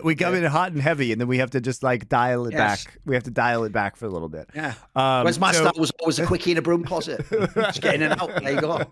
We come in hot and heavy, and then we have to just like dial it back. We have to dial it back for a little bit. Yeah. Whereas my style was always a quickie in a broom closet. Just getting in and out. There you go.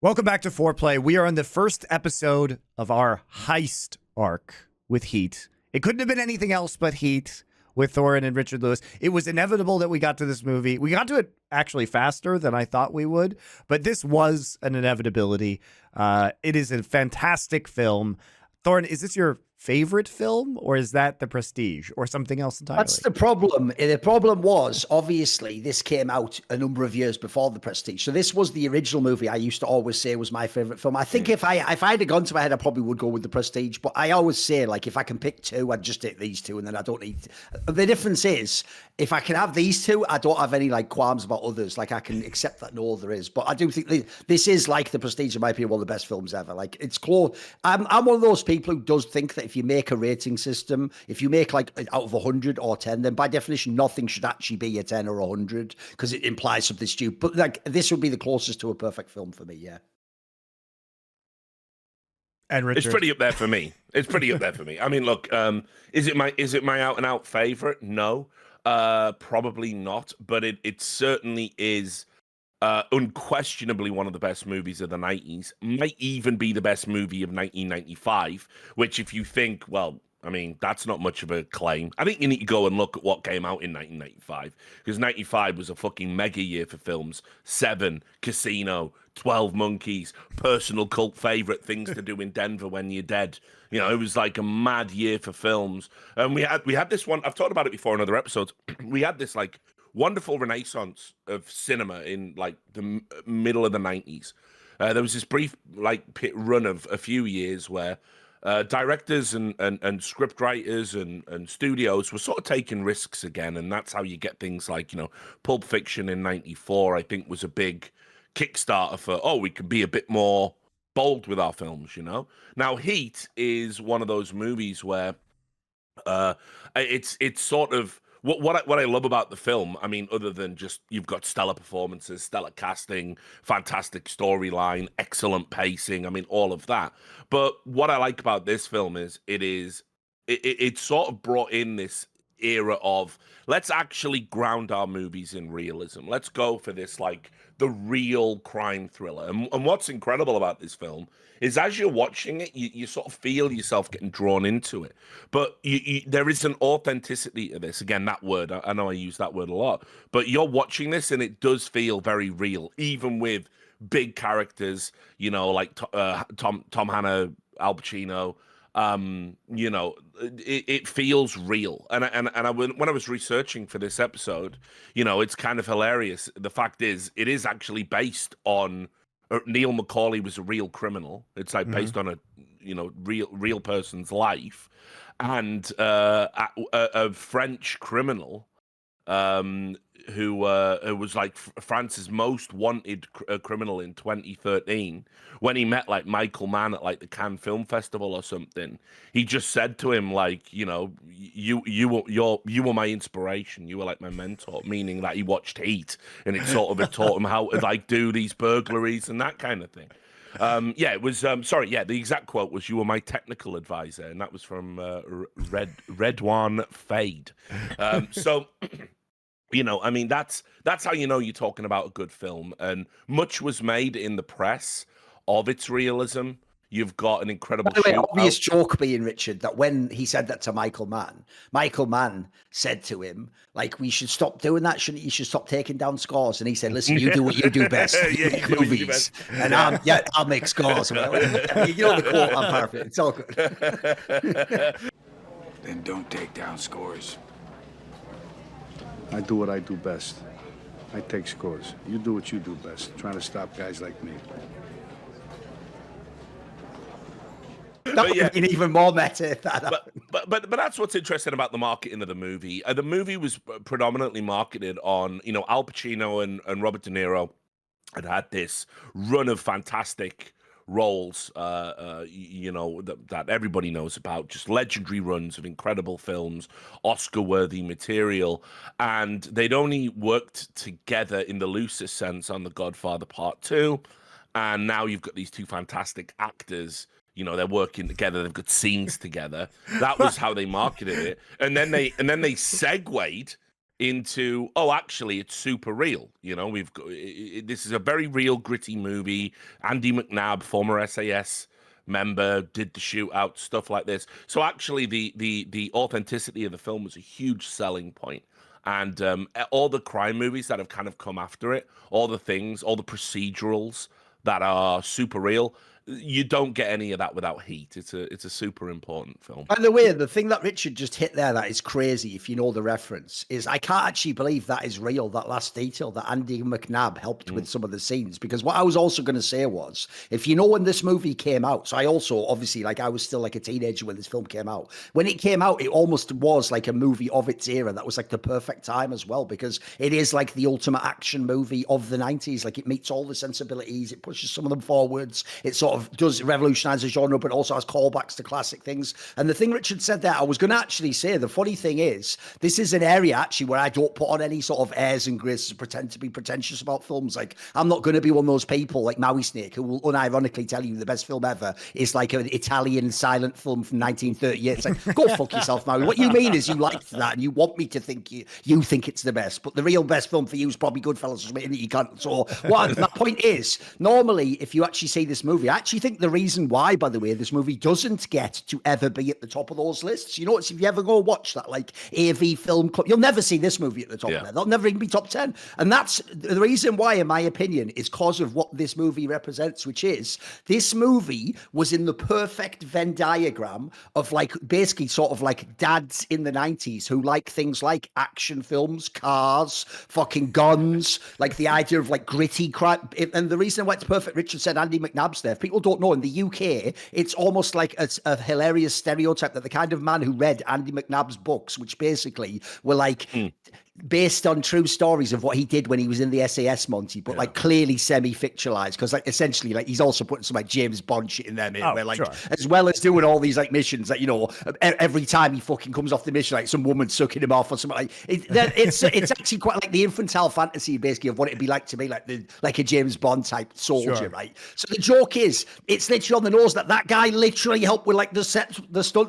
Welcome back to Foreplay. We are on the first episode of our Heist arc with Heat. It couldn't have been anything else but Heat with Thorin and Richard Lewis. It was inevitable that we got to this movie. We got to it actually faster than I thought we would, but this was an inevitability. It is a fantastic film. Thorin, is this your favorite film, or is that The Prestige, or something else entirely? That's the problem. The problem was, obviously, this came out a number of years before The Prestige. So this was the original movie I used to always say was my favorite film. I think if I had gone to my head, I probably would go with The Prestige. But I always say, like, if I can pick two, I'd just take these two, and then I don't need. The difference is, if I can have these two, I don't have any like qualms about others. Like, I can accept that no other is. But I do think this is like The Prestige, in my opinion, one of the best films ever. Like, it's close. I'm one of those people who does think that if you make a rating system, if you make like out of 100 or 10, then by definition nothing should actually be a 10 or 100 because it implies something stupid. But like, this would be the closest to a perfect film for me. Yeah. And Richard? It's pretty up there for me. I mean, look, is it my out and out favorite? No, probably not. But it certainly is unquestionably one of the best movies of the 90s. Might even be the best movie of 1995, which if you think, well, I mean, that's not much of a claim. I think you need to go and look at what came out in 1995, because 95 was a fucking mega year for films. Seven, Casino, 12 Monkeys, personal cult favorite, Things to Do in Denver When You're Dead. You know, it was like a mad year for films. And we had this one, I've talked about it before in other episodes. We had this like wonderful renaissance of cinema in like the middle of the 90s. There was this brief like run of a few years where directors and script writers and studios were sort of taking risks again, and that's how you get things like, you know, Pulp Fiction in 94, I think, was a big Kickstarter for, we could be a bit more bold with our films, you know? Now, Heat is one of those movies where it's sort of, what I love about the film, I mean, other than just you've got stellar performances, stellar casting, fantastic storyline, excellent pacing, I mean, all of that. But what I like about this film is it sort of brought in this era of, let's actually ground our movies in realism. Let's go for this, like, the real crime thriller. And what's incredible about this film is as you're watching it, you sort of feel yourself getting drawn into it. But there is an authenticity to this. Again, that word, I know I use that word a lot, but you're watching this and it does feel very real, even with big characters, you know, like Tom Hanna, Al Pacino. You know, it feels real. And when I was researching for this episode, you know, it's kind of hilarious. The fact is, it is actually based on Neil McCauley was a real criminal. It's like based on a, you know, real person's life, and a French criminal who was like France's most wanted criminal in 2013. When he met like Michael Mann at like the Cannes Film Festival or something, he just said to him, like, you know, you were my inspiration. You were like my mentor, meaning that he watched Heat and it sort of had taught him how to like do these burglaries and that kind of thing. It was the exact quote was, "You were my technical advisor," and that was from Redouane Fade. So you know, I mean, that's how you know you're talking about a good film. And much was made in the press of its realism. You've got an incredible. By the way, obvious joke being, Richard, that when he said that to Michael Mann said to him, like, we should stop doing that, shouldn't you? You should stop taking down scores. And he said, listen, you do what you do best. You make movies. And I'll make scores. You know the quote, I'm paraphrasing. It's all good. Then don't take down scores. I do what I do best. I take scores. You do what you do best, trying to stop guys like me. That would be even more meta. But that's what's interesting about the marketing of the movie. The movie was predominantly marketed on, you know, Al Pacino and Robert De Niro had this run of fantastic roles, that everybody knows about, just legendary runs of incredible films, Oscar-worthy material, and they'd only worked together in the loosest sense on The Godfather Part 2, and now you've got these two fantastic actors. They're working together. They've got scenes together. That was how they marketed it, and then they segued into, actually, it's super real. We've got this is a very real, gritty movie. Andy McNabb, former SAS member, did the shootout, stuff like this. So actually, the authenticity of the film was a huge selling point. And all the crime movies that have kind of come after it, all the procedurals that are super real, you don't get any of that without Heat. It's a super important film. By the way, the thing that Richard just hit there that is crazy, if you know the reference, is I can't actually believe that is real, that last detail, that Andy McNabb helped with some of the scenes. Because what I was also going to say was, if you know when this movie came out, so I also, obviously, I was still like a teenager when this film came out. When it came out, it almost was like a movie of its era. That was like the perfect time as well, because it is like the ultimate action movie of the 90s. Like, it meets all the sensibilities, it pushes some of them forwards, it sort of does revolutionize the genre, but also has callbacks to classic things. And the thing Richard said there, I was going to actually say, the funny thing is, this is an area actually where I don't put on any sort of airs and graces to pretend to be pretentious about films. Like, I'm not going to be one of those people like Maui Snake who will unironically tell you the best film ever is like an Italian silent film from 1938. It's like, go fuck yourself, Maui. What you mean is you liked that and you want me to think you think it's the best, but the real best film for you is probably Goodfellas, and you can't. So what my point is, normally if you actually see this movie, I actually think the reason why, by the way, this movie doesn't get to ever be at the top of those lists, you notice if you ever go watch that like AV Film Club, you'll never see this movie at the top of there. They'll never even be top 10. And that's the reason why, in my opinion, is because of what this movie represents, which is this movie was in the perfect Venn diagram of like basically sort of like dads in the 90s who like things like action films, cars, fucking guns, like the idea of like gritty crime. And the reason why it's perfect, Richard said Andy McNabb's there. If people don't know, in the UK, it's almost like a hilarious stereotype that the kind of man who read Andy McNabb's books, which basically were like based on true stories of what he did when he was in the SAS, Monty, but like clearly semi-fictionalized, because like essentially like he's also putting some like James Bond shit in there, mate, where like as well as doing all these like missions that, every time he fucking comes off the mission, like some woman sucking him off or something, like it's actually quite like the infantile fantasy basically of what it'd be like to be like a James Bond type soldier, right? So the joke is, it's literally on the nose that guy literally helped with like the stunts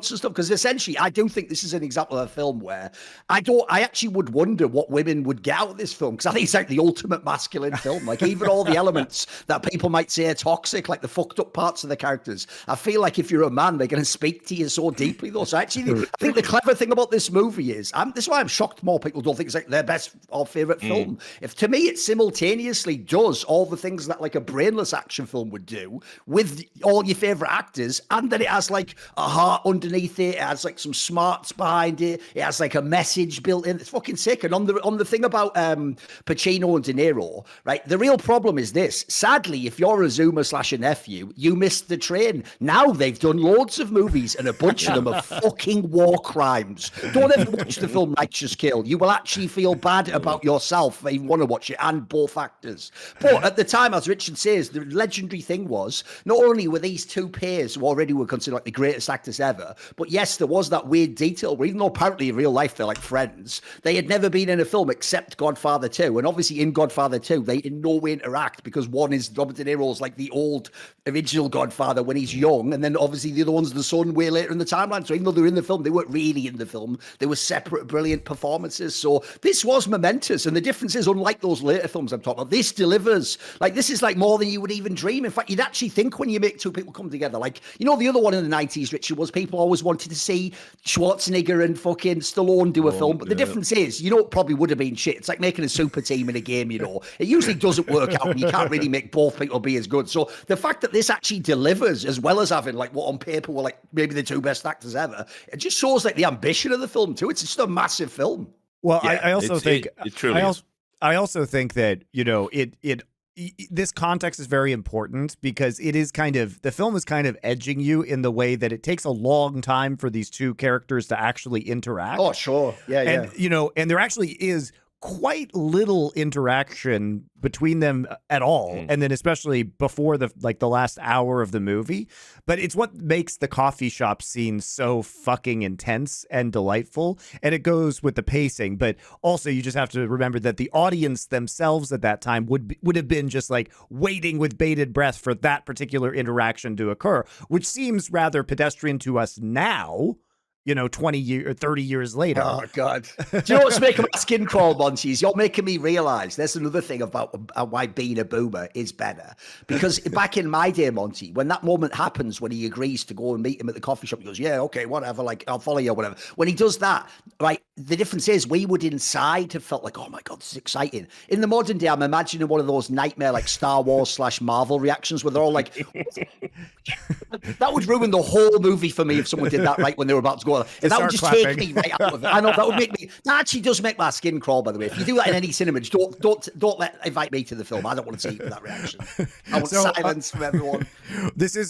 and stuff, because essentially I do think this is an example of a film where I actually would wonder what women would get out of this film, because I think it's like the ultimate masculine film. Like, even all the elements that people might say are toxic, like the fucked up parts of the characters, I feel like if you're a man, they're going to speak to you so deeply though. So actually, I think the clever thing about this movie is, this is why I'm shocked more people don't think it's like their best or favorite film. If to me it simultaneously does all the things that like a brainless action film would do with all your favorite actors, and then it has like a heart underneath it, it has like some smarts behind it, it has like a message built in. It's fucking sick. And on the thing about Pacino and De Niro, right? The real problem is this. Sadly, if you're a Zoomer / a nephew, you missed the train. Now they've done loads of movies, and a bunch of them are fucking war crimes. Don't ever watch the film Righteous Kill. You will actually feel bad about yourself if you want to watch it, and both actors. But at the time, as Richard says, the legendary thing was, not only were these two pairs who already were considered like the greatest actors ever, but yes, there was that weird detail where even though apparently in real life they're like friends, they had never been in a film except Godfather 2. And obviously in Godfather 2, they in no way interact, because one is Robert De Niro's like the old original Godfather when he's young, and then obviously the other one's the son way later in the timeline. So even though they were in the film, they weren't really in the film. They were separate, brilliant performances. So this was momentous. And the difference is, unlike those later films I'm talking about, this delivers. Like, this is like more than you would even dream. In fact, you'd actually think when you make two people come together, like, the other one in the 90s, Richard, was people always wanted to see Schwarzenegger and fucking Stallone do a film. But the difference is, it probably would have been shit. It's like making a super team in a game, It usually doesn't work out, and you can't really make both people be as good. So the fact that this actually delivers, as well as having like what on paper were like maybe the two best actors ever, it just shows like the ambition of the film too. It's just a massive film. Well, yeah, I also think it truly is. I also think that this context is very important, because the film is kind of edging you in the way that it takes a long time for these two characters to actually interact. Oh, sure. Yeah. And, and there actually is quite little interaction between them at all, and then especially before the last hour of the movie. But it's what makes the coffee shop scene so fucking intense and delightful, and it goes with the pacing. But also, you just have to remember that the audience themselves at that time would have been just like waiting with bated breath for that particular interaction to occur, which seems rather pedestrian to us now. 20 years or 30 years later. Oh, God. Do you know what's making my skin crawl, Monty? Is you're making me realize there's another thing about why being a boomer is better. Because back in my day, Monty, when that moment happens, when he agrees to go and meet him at the coffee shop, he goes, yeah, okay, whatever, like, I'll follow you or whatever. When he does that, right, the difference is we would inside have felt like, oh, my God, this is exciting. In the modern day, I'm imagining one of those nightmare, like, Star Wars / Marvel reactions where they're all like, that would ruin the whole movie for me if someone did that right when they were about to go. That would just take me right out of it. I know that would make me. That actually does make my skin crawl. By the way, if you do that in any cinema, just don't invite me to the film. I don't want to see that reaction. I want silence from everyone.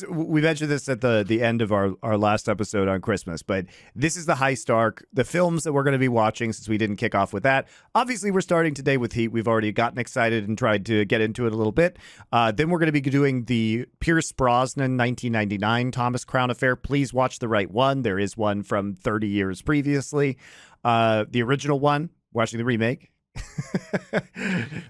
We mentioned this at the end of our last episode on Christmas, but this is the Heist arc. The films that we're going to be watching, since we didn't kick off with that. Obviously, we're starting today with Heat. We've already gotten excited and tried to get into it a little bit. Then we're going to be doing the Pierce Brosnan 1999 Thomas Crown Affair. Please watch the right one. There is one from 30 years previously. The original one, watching the remake.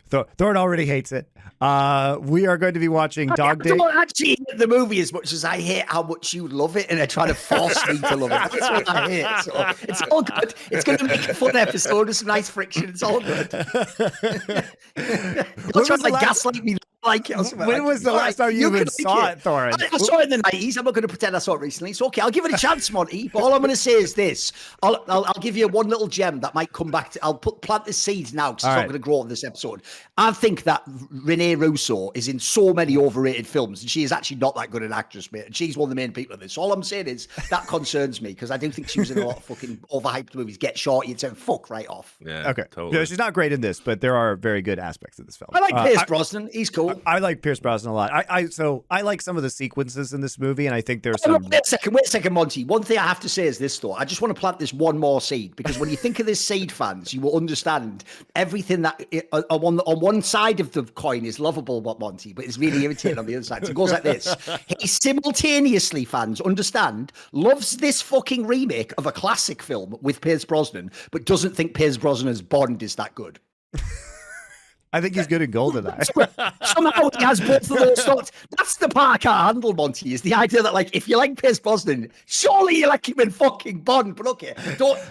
Thorin already hates it. We are going to be watching Dog Day. I don't actually hate the movie as much as I hate how much you love it and are trying to force me to love it. That's what I hate. So it's all good. It's going to make a fun episode with some nice friction. It's all good. You're trying to gaslight me. When was the last time you even saw it, Thorin? I saw it in the 90s. I'm not going to pretend I saw it recently. It's okay. I'll give it a chance, Monty. But all I'm going to say is this. I'll give you one little gem that might come back. I'll plant the seeds now because it's not going to grow in this episode. I think that Renee Russo is in so many overrated films, and she is actually not that good an actress, mate. And she's one of the main people in this. So all I'm saying is that concerns me because I do think she was in a lot of fucking overhyped movies. Get Shorty and turn fuck right off. Yeah. Okay. Totally. No, she's not great in this, but there are very good aspects of this film. I like Pierce Brosnan. He's cool. I like Pierce Brosnan a lot. I like some of the sequences in this movie, and I think there's some. Wait a second, Monty. One thing I have to say is this, though. I just want to plant this one more seed because when you think of this seed, fans, you will understand everything that on one side of the coin is lovable, but Monty, but it's really irritating on the other side. So it goes like this: he simultaneously, fans understand, loves this fucking remake of a classic film with Pierce Brosnan, but doesn't think Pierce Brosnan's Bond is that good. I think he's good at GoldenEye. Somehow he has both of those thoughts. That's the part I can't handle, Monty, is the idea that, like, if you like Pierce Brosnan, surely you like him in fucking Bond. But okay,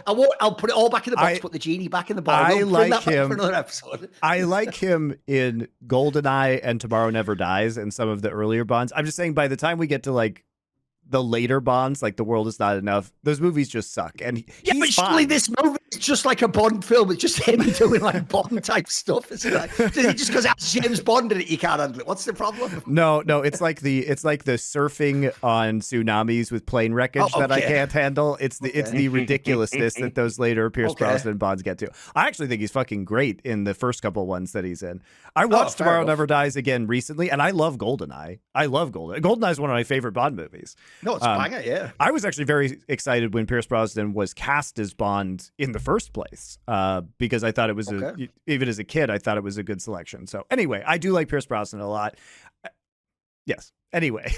I'll put it all back in the box, put the genie back in the bottle. I like him for another episode. I like him in GoldenEye and Tomorrow Never Dies and some of the earlier Bonds. I'm just saying by the time we get to like the later Bonds, like The World Is Not Enough, those movies just suck. And but surely this movie is just like a Bond film. It's just him doing like Bond type stuff. Isn't it? Does he just because it's James Bond in it, you can't handle it? What's the problem? No, it's like the surfing on tsunamis with plane wreckage that I can't handle. It's the ridiculousness that those later Pierce Brosnan Bonds get to. I actually think he's fucking great in the first couple ones that he's in. I watched Tomorrow Never Dies again recently, and I love GoldenEye. I love GoldenEye. GoldenEye is one of my favorite Bond movies. No, it's a banger, yeah. I was actually very excited when Pierce Brosnan was cast as Bond in the first place because I thought it was, even as a kid, I thought it was a good selection. So anyway, I do like Pierce Brosnan a lot. Yes. Anyway,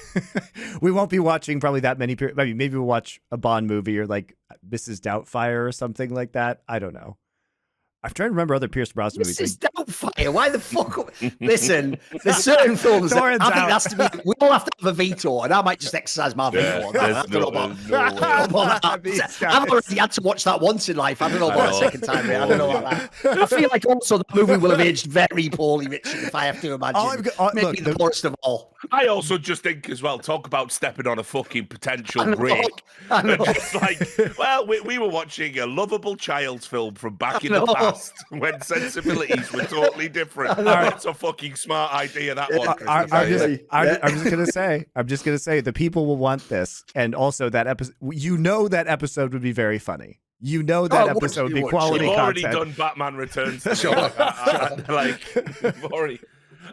we won't be watching probably that many. Maybe we'll watch a Bond movie or like Mrs. Doubtfire or something like that. I don't know. I'm trying to remember other Pierce Brosnan movies. This is Doubtfire. Why the fuck? Listen, there's certain films that I think that's to be. We all have to have a veto, and I might just exercise my veto. I've already had to watch that once in life. I don't know about the second time. I don't know about that. I feel like also the movie will have aged very poorly, Richard, if I have to imagine. Maybe the worst of all. I also just think as well, talk about stepping on a fucking potential break. It's like, well, we were watching a lovable child's film from back in the past when sensibilities were totally different. That's a fucking smart idea, that one. I'm just gonna say the people will want this, and also that episode. That episode would be very funny. That episode would be quality content. We've already done Batman Returns. Sure.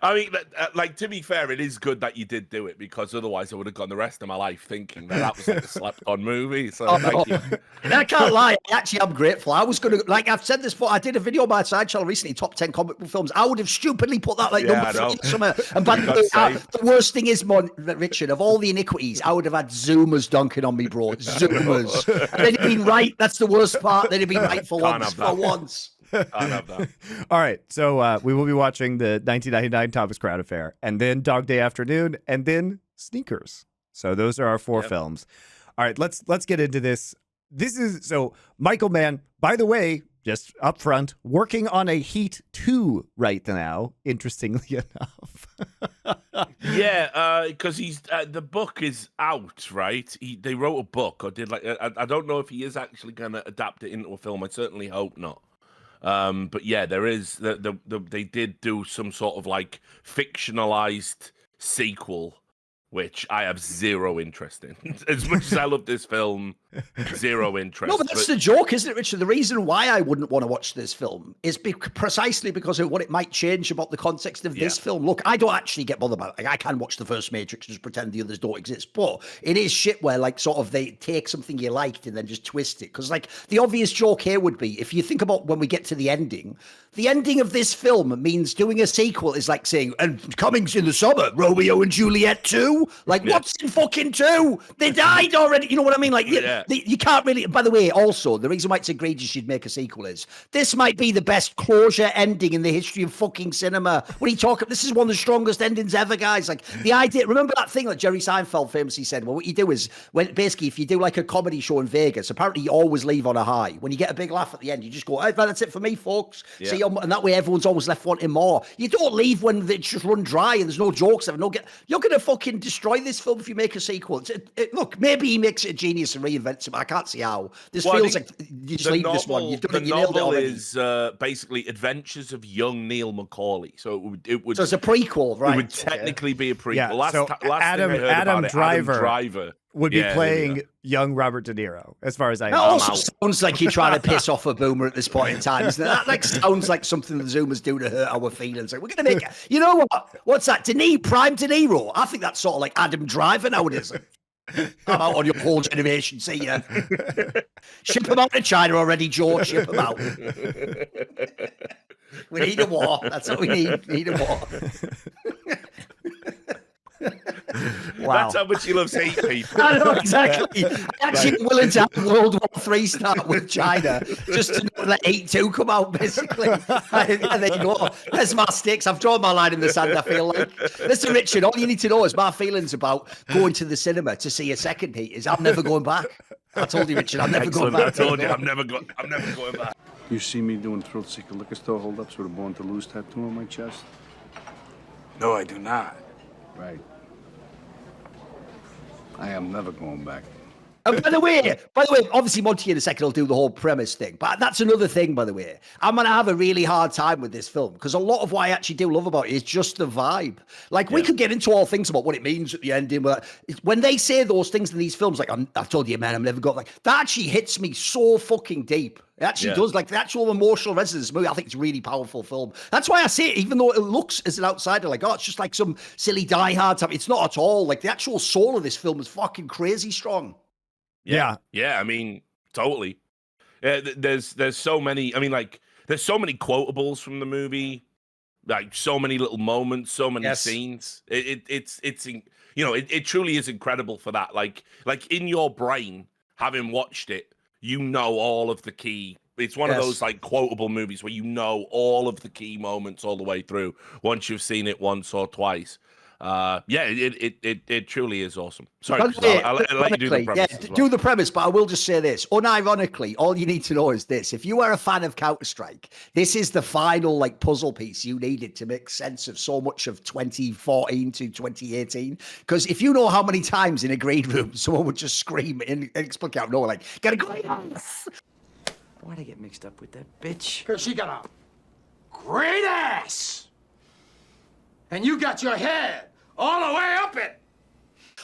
I mean, like, to be fair, it is good that you did do it, because otherwise I would have gone the rest of my life thinking that was like a slept-on movie. So thank you. And I can't lie, I'm grateful. I was going to, like I've said this before, I did a video on my side channel recently, top 10 comic book films. I would have stupidly put that like number 3 or something. And but the worst thing is, Richard, of all the iniquities, I would have had Zoomers dunking on me, bro. Zoomers. And they'd have been right. That's the worst part. They'd have been right for once. I love that. All right, so we will be watching the 1999 Thomas Crown Affair, and then Dog Day Afternoon, and then Sneakers. So those are our 4 films. All right, let's get into this. This is so Michael Mann, by the way, just up front, working on a Heat 2 right now, interestingly enough. Yeah, because he's the book is out, right? They wrote a book, or did like I don't know if he is actually going to adapt it into a film. I certainly hope not. But yeah, there is they did do some sort of like fictionalized sequel, which I have zero interest in. As much as I love this film, zero interest. No, but that's the joke, isn't it, Richard? The reason why I wouldn't want to watch this film is precisely because of what it might change about the context of this film. Look, I don't actually get bothered about it. Like, I can watch the first Matrix and just pretend the others don't exist, but it is shit where, like, sort of they take something you liked and then just twist it. Because, like, the obvious joke here would be, if you think about when we get to the ending of this film means doing a sequel is like saying, and coming's in the summer, Romeo and Juliet 2? Like, what's in fucking 2? They died already. You know what I mean? Like, you can't really. By the way, also, the reason why it's egregious you'd make a sequel is this might be the best closure ending in the history of fucking cinema. What are you talking? This is one of the strongest endings ever, guys. Like, the idea. Remember that thing that Jerry Seinfeld famously said? Well, what you do is, basically, if you do like a comedy show in Vegas, apparently you always leave on a high. When you get a big laugh at the end, you just go, hey, that's it for me, folks. Yeah. See, and that way everyone's always left wanting more. You don't leave when they just run dry and there's no jokes. You're going to fucking destroy this film if you make a sequel. Look, maybe he makes it a genius and reinvents it, but I can't see how. This feels like you just leave this one. You've done it. You nailed it already. The novel is basically Adventures of Young Neil McCauley. So it would. So it's a prequel, right? It would technically be a prequel. Yeah, last Adam Driver would be playing young Robert De Niro, as far as I know. That also sounds like you're trying to piss off a boomer at this point in time, isn't it? That like sounds like something the Zoomers do to hurt our feelings. Like, we're going to make it. You know what? What's that? Prime De Niro? I think that's sort of like Adam Driver nowadays. I'm out on your whole generation. See ya. Ship him out to China already, George. Ship him out. We need a war. That's what we need. We need a war. Wow. That's how much he loves hate people. I know, exactly. I'm actually willing to have World War III start with China just to let 8-2 come out, basically. And then you go, there's my sticks. I've drawn my line in the sand, I feel like. Listen, Richard, all you need to know is my feelings about going to the cinema to see a second Heat is I'm never going back. I told you, Richard, I'm never going back. I told you, I'm never going back. You see me doing thrill seeker liquor store holdups with a Born to Lose tattoo on my chest? No, I do not. Right. I am never going back. And by the way, obviously Monty in a second will do the whole premise thing, but that's another thing, by the way. I'm going to have a really hard time with this film because a lot of what I actually do love about it is just the vibe. Like, we could get into all things about what it means at the ending, but when they say those things in these films, like, I've told you, man, I'm never got, like, that actually hits me so fucking deep. It actually does. Like, the actual emotional resonance of the movie, I think it's a really powerful film. That's why I say it, even though it looks as an outsider, like, oh, it's just like some silly Die Hard type. It's not at all. Like, the actual soul of this film is fucking crazy strong. Yeah. I mean, totally. There's so many. I mean, like, there's so many quotables from the movie, like so many little moments, so many scenes. It's it truly is incredible for that. Like in your brain, having watched it, you know all of the key. It's one of those like quotable movies where you know all of the key moments all the way through once you've seen it once or twice. It truly is awesome. Sorry, I'll let you do the premise. Yeah, do the premise, but I will just say this. Unironically, all you need to know is this. If you are a fan of Counter-Strike, this is the final like puzzle piece you needed to make sense of so much of 2014 to 2018. Because if you know how many times in a green room someone would just scream inexplicably out of nowhere, like, "Get a great ass!" Why'd I get mixed up with that bitch? Because she got a great ass. And you got your head all the way up it.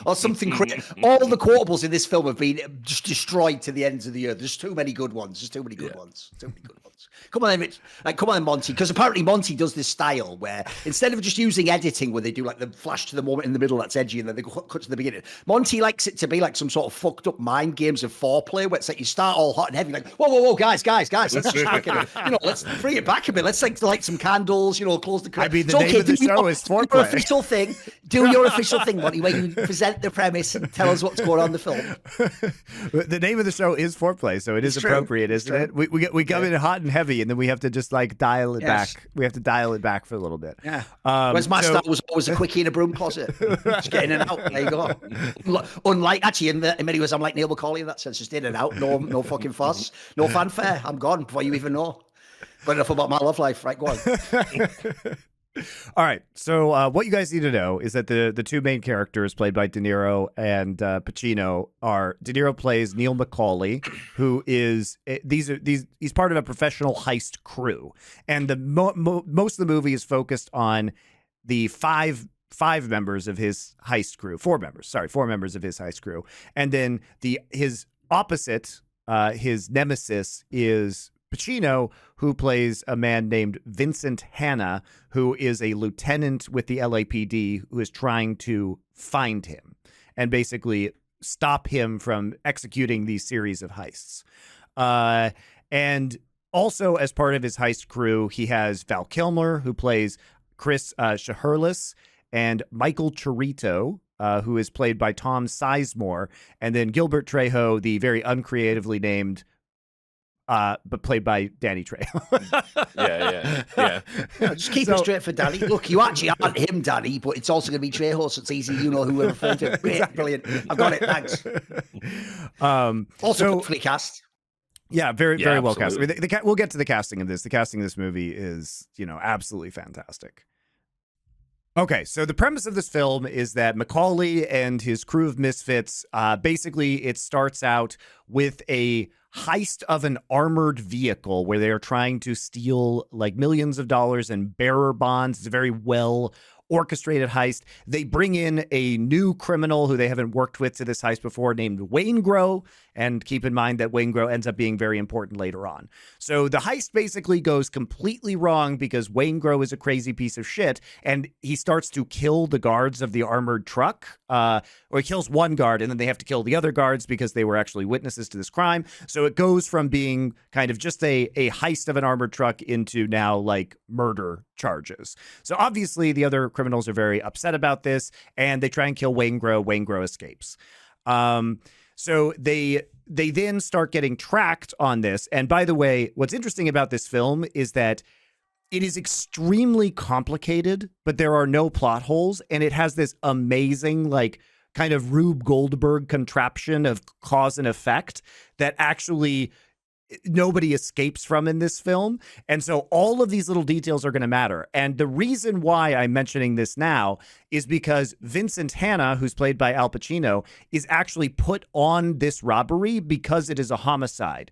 or something crazy. All the quotables in this film have been just destroyed to the ends of the earth. There's too many good ones. There's too many good ones. Too many good ones. Come on, then, Rich. Like, come on, Monty. Because apparently Monty does this style where instead of just using editing, where they do like the flash to the moment in the middle that's edgy, and then they cut to the beginning. Monty likes it to be like some sort of fucked up mind games of foreplay, where it's like you start all hot and heavy, like whoa, guys, let's just let's bring it back a bit. Let's like light some candles, close the curtains. I mean, the name of the show is foreplay. Your official thing. Do your official thing, Monty, where you present the premise and tell us what's going on in the film. The name of the show is Foreplay, so it's appropriate, isn't it? We come in hot and heavy, and then we have to just like dial it back. We have to dial it back for a little bit. Yeah. Whereas my style was always a quickie in a broom closet, just getting in and out. There you go. Unlike actually, in many ways, I'm like Neil McCauley in that sense, just in and out. No fucking fuss, no fanfare. I'm gone before you even know. But enough about my love life. Right, go on. All right. So what you guys need to know is that the two main characters played by De Niro and Pacino are De Niro plays Neil McCauley, who is he's part of a professional heist crew, and the most of the movie is focused on the five members of his heist crew, four members of his heist crew, and then his opposite, his nemesis is Pacino, who plays a man named Vincent Hanna, who is a lieutenant with the LAPD who is trying to find him and basically stop him from executing these series of heists. And also, as part of his heist crew, he has Val Kilmer, who plays Chris Shaherlis, and Michael Chirito, who is played by Tom Sizemore, and then Gilbert Trejo, the very uncreatively named but played by Danny Trejo. Yeah. Just keep it straight for Danny. Look, you actually aren't him, Danny, but it's also going to be Trejo, so it's easy. You know who we're referring to. Brilliant. I've got it. Thanks. Also, fully cast. Yeah, very well cast. I absolutely. mean, we'll get to the casting of this. The casting of this movie is, absolutely fantastic. Okay, so the premise of this film is that McCauley and his crew of misfits, basically it starts out with a heist of an armored vehicle where they are trying to steal like millions of dollars in bearer bonds. It's a very well orchestrated heist. They bring in a new criminal who they haven't worked with to this heist before named Waingro. And keep in mind that Waingro ends up being very important later on. So the heist basically goes completely wrong because Waingro is a crazy piece of shit. And he starts to kill the guards of the armored truck. Or he kills one guard and then they have to kill the other guards because they were actually witnesses to this crime. So it goes from being kind of just a heist of an armored truck into now like murder charges. So obviously the other criminals are very upset about this and they try and kill Waingro. Waingro escapes. So they then start getting tracked on this. And by the way, what's interesting about this film is that it is extremely complicated, but there are no plot holes. And it has this amazing, like, kind of Rube Goldberg contraption of cause and effect that actually nobody escapes from in this film. And so all of these little details are going to matter. And the reason why I'm mentioning this now is because Vincent Hanna, who's played by Al Pacino, is actually put on this robbery because it is a homicide.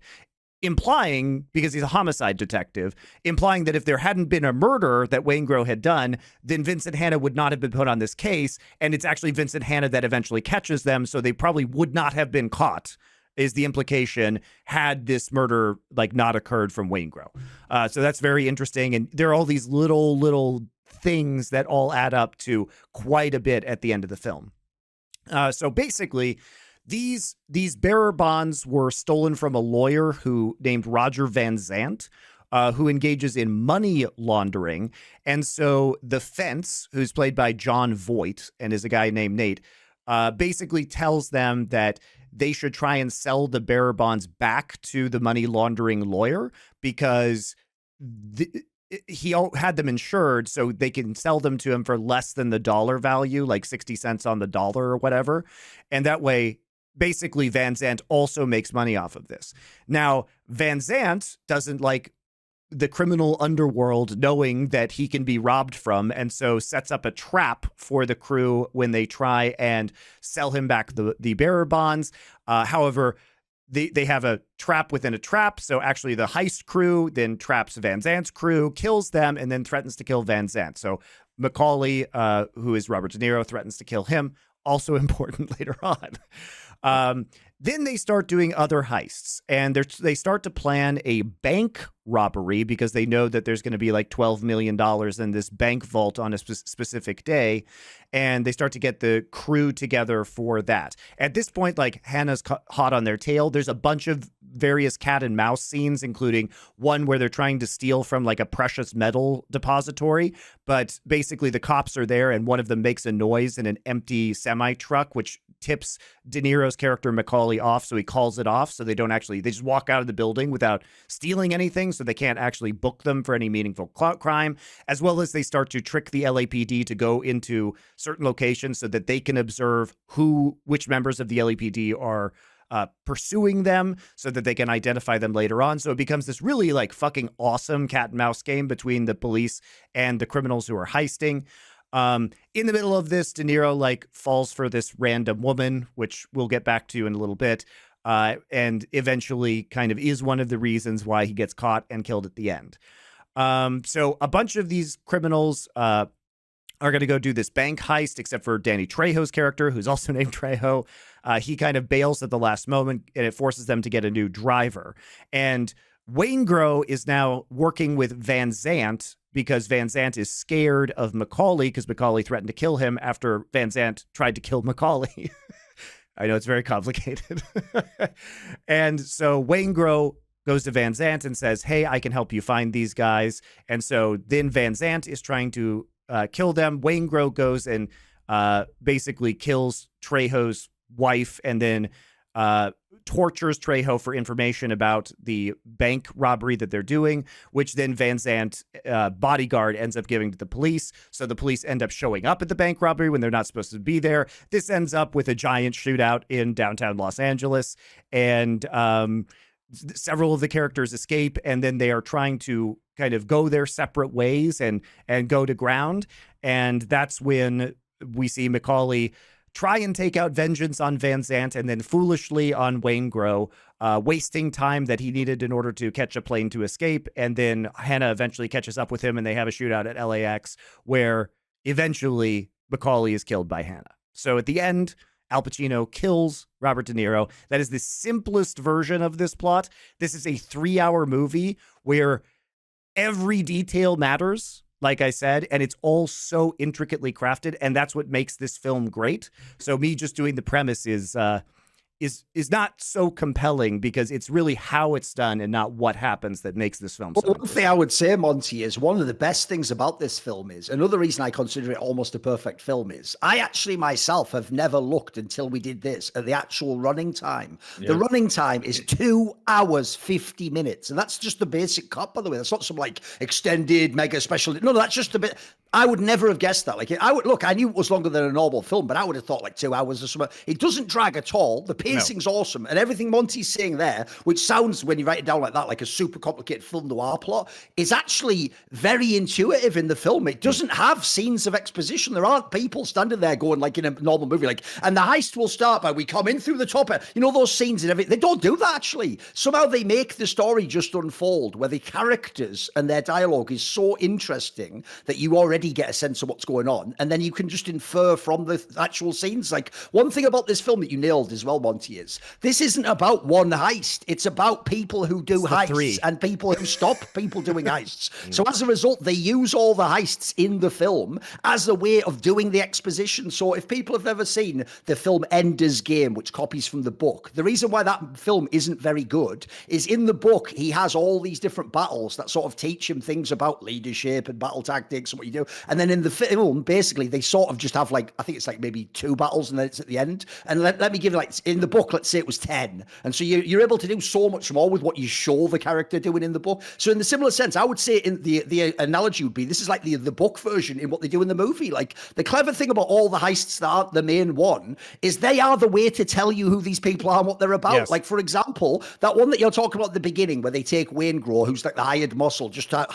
Implying, because he's a homicide detective, implying that if there hadn't been a murder that Waingro had done, then Vincent Hanna would not have been put on this case. And it's actually Vincent Hanna that eventually catches them. So they probably would not have been caught, is the implication, had this murder like not occurred from Waingro. So that's very interesting. And there are all these little things that all add up to quite a bit at the end of the film. So basically, these bearer bonds were stolen from a lawyer named Roger Van Zant, who engages in money laundering. And so the fence, who's played by John Voight and is a guy named Nate, basically tells them that they should try and sell the bearer bonds back to the money laundering lawyer because he had them insured so they can sell them to him for less than the dollar value, like 60 cents on the dollar or whatever. And that way, basically, Van Zant also makes money off of this. Now, Van Zant doesn't like the criminal underworld knowing that he can be robbed from, and so sets up a trap for the crew when they try and sell him back the bearer bonds. However, they have a trap within a trap, so actually the heist crew then traps Van Zant's crew, kills them, and then threatens to kill Van Zant. So McCauley, who is Robert De Niro, threatens to kill him. also important later on. Then they start doing other heists, and they start to plan a bank robbery because they know that there's going to be like $12 million in this bank vault on a specific day. And they start to get the crew together for that. At this point, like, Hanna's hot on their tail. There's a bunch of various cat and mouse scenes, including one where they're trying to steal from like a precious metal depository. But basically the cops are there and one of them makes a noise in an empty semi truck, which tips De Niro's character McCauley off. So he calls it off. So they just walk out of the building without stealing anything. So they can't actually book them for any meaningful crime, as well as they start to trick the LAPD to go into certain locations so that they can observe which members of the LAPD are pursuing them so that they can identify them later on. So it becomes this really like fucking awesome cat and mouse game between the police and the criminals who are heisting. In the middle of this, De Niro like falls for this random woman, which we'll get back to in a little bit. And eventually kind of is one of the reasons why he gets caught and killed at the end. So a bunch of these criminals are going to go do this bank heist, except for Danny Trejo's character, who's also named Trejo. He kind of bails at the last moment, and it forces them to get a new driver. And Waingro is now working with Van Zandt because Van Zandt is scared of McCauley because McCauley threatened to kill him after Van Zandt tried to kill McCauley. I know it's very complicated. And so Waingro goes to Van Zandt and says, hey, I can help you find these guys. And so then Van Zandt is trying to kill them. Waingro goes and basically kills Trejo's wife and then tortures Trejo for information about the bank robbery that they're doing, which then Van Zandt bodyguard ends up giving to the police. So the police end up showing up at the bank robbery when they're not supposed to be there. This ends up with a giant shootout in downtown Los Angeles, and several of the characters escape, and then they are trying to kind of go their separate ways and go to ground. And that's when we see McCauley try and take out vengeance on Van Zandt and then foolishly on Waingro, wasting time that he needed in order to catch a plane to escape. And then Hanna eventually catches up with him and they have a shootout at LAX where eventually McCauley is killed by Hanna. So at the end, Al Pacino kills Robert De Niro. That is the simplest version of this plot. This is a 3-hour movie where every detail matters, like I said, and it's all so intricately crafted, and that's what makes this film great. So me just doing the premise is not so compelling because it's really how it's done and not what happens that makes this film so One thing I would say, Monty, is one of the best things about this film is, another reason I consider it almost a perfect film is, I actually myself have never looked until we did this at the actual running time. Yeah. The running time is 2 hours, 50 minutes. And that's just the basic cut, by the way. That's not some like extended mega special. No, that's just a bit. I would never have guessed that. Like, I knew it was longer than a normal film, but I would have thought like 2 hours or something. It doesn't drag at all. The pacing's awesome. And everything Monty's saying there, which sounds, when you write it down like that, like a super complicated film noir plot, is actually very intuitive in the film. It doesn't have scenes of exposition. There aren't people standing there going like in a normal movie, like, and the heist will start by we come in through the top. You know, those scenes and everything. They don't do that, actually. Somehow they make the story just unfold, where the characters and their dialogue is so interesting that you already get a sense of what's going on, and then you can just infer from the actual scenes. Like, one thing about this film that you nailed as well, Monty, is this isn't about one heist. It's about people who do heists and people who stop people doing heists. So as a result, they use all the heists in the film as a way of doing the exposition. So if people have never seen the film Ender's Game, which copies from the book, the reason why that film isn't very good is in the book, he has all these different battles that sort of teach him things about leadership and battle tactics and what you do. And then in the film, basically, they sort of just have like, I think it's like maybe 2 battles and then it's at the end. And let me give you, like, in the book, let's say it was 10. And so you're able to do so much more with what you show the character doing in the book. So in the similar sense, I would say in the analogy would be, this is like the book version in what they do in the movie. Like, the clever thing about all the heists that aren't the main one is they are the way to tell you who these people are and what they're about. Yes. Like, for example, that one that you're talking about at the beginning, where they take Waingro, who's like the hired muscle, just to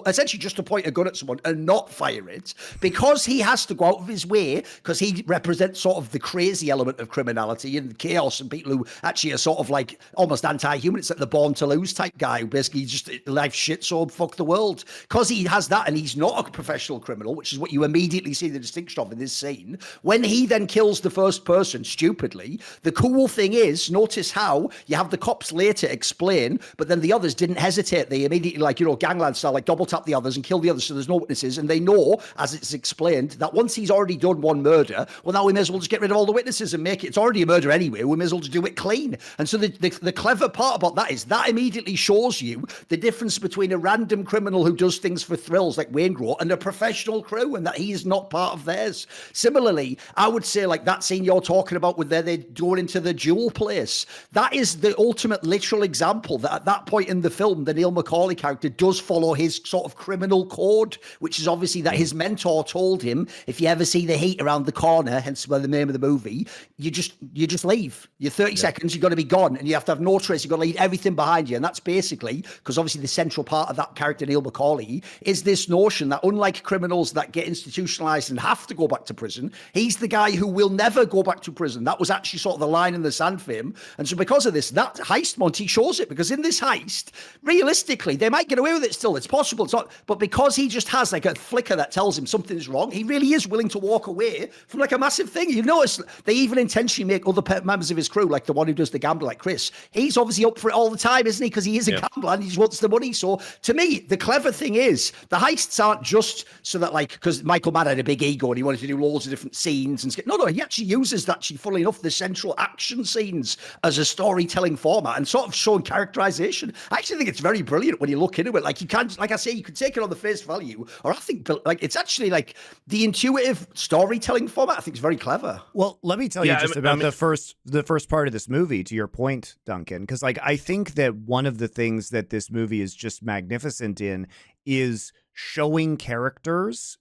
essentially just to point a gun at someone and not fire it, because he has to go out of his way, because he represents sort of the crazy element of criminality and chaos and people who actually are sort of like almost anti-human. It's like the born to lose type guy who basically just life shit, so fuck the world. Because he has that and he's not a professional criminal, which is what you immediately see the distinction of in this scene. When he then kills the first person stupidly, the cool thing is, notice how you have the cops later explain, but then the others didn't hesitate. They immediately, like, Gangland style, like double tap the others and kill the others so there's no witnesses. And they know, as it's explained, that once he's already done one murder, well, now we may as well just get rid of all the witnesses and make it. It's already a murder anyway. We may as well just do it clean. And so the clever part about that is that immediately shows you the difference between a random criminal who does things for thrills like Waingro and a professional crew, and that he is not part of theirs. Similarly, I would say, like that scene you're talking about with they're going into the jewel place, that is the ultimate literal example that at that point in the film, the Neil McCauley character does follow his sort of criminal code, which is obviously that his mentor told him, if you ever see the heat around the corner, hence the name of the movie, you just leave. You're 30 seconds, you've got to be gone, and you have to have no trace. You've got to leave everything behind you. And that's basically, because obviously the central part of that character, Neil McCauley, is this notion that unlike criminals that get institutionalized and have to go back to prison, he's the guy who will never go back to prison. That was actually sort of the line in the sand for him. And so because of this, that heist, Monty, shows it, because in this heist, realistically, they might get away with it still. It's possible. It's not, but because he just has like a flicker that tells him something's wrong, he really is willing to walk away from like a massive thing. You notice they even intentionally make other members of his crew, like the one who does the gambler, like Chris, he's obviously up for it all the time, isn't he? Because he is a gambler and he just wants the money. So to me, the clever thing is the heists aren't just so that, like, because Michael Mann had a big ego and he wanted to do loads of different scenes and no, he actually uses that, funnily enough, the central action scenes as a storytelling format and sort of showing characterization. I actually think it's very brilliant when you look into it. Like, you can't, like I say, you can take it on the face value, or I think like it's actually like the intuitive storytelling format. I think is very clever. Well, let me tell you just about the first part of this movie, to your point, Duncan, because like I think that one of the things that this movie is just magnificent in is showing characters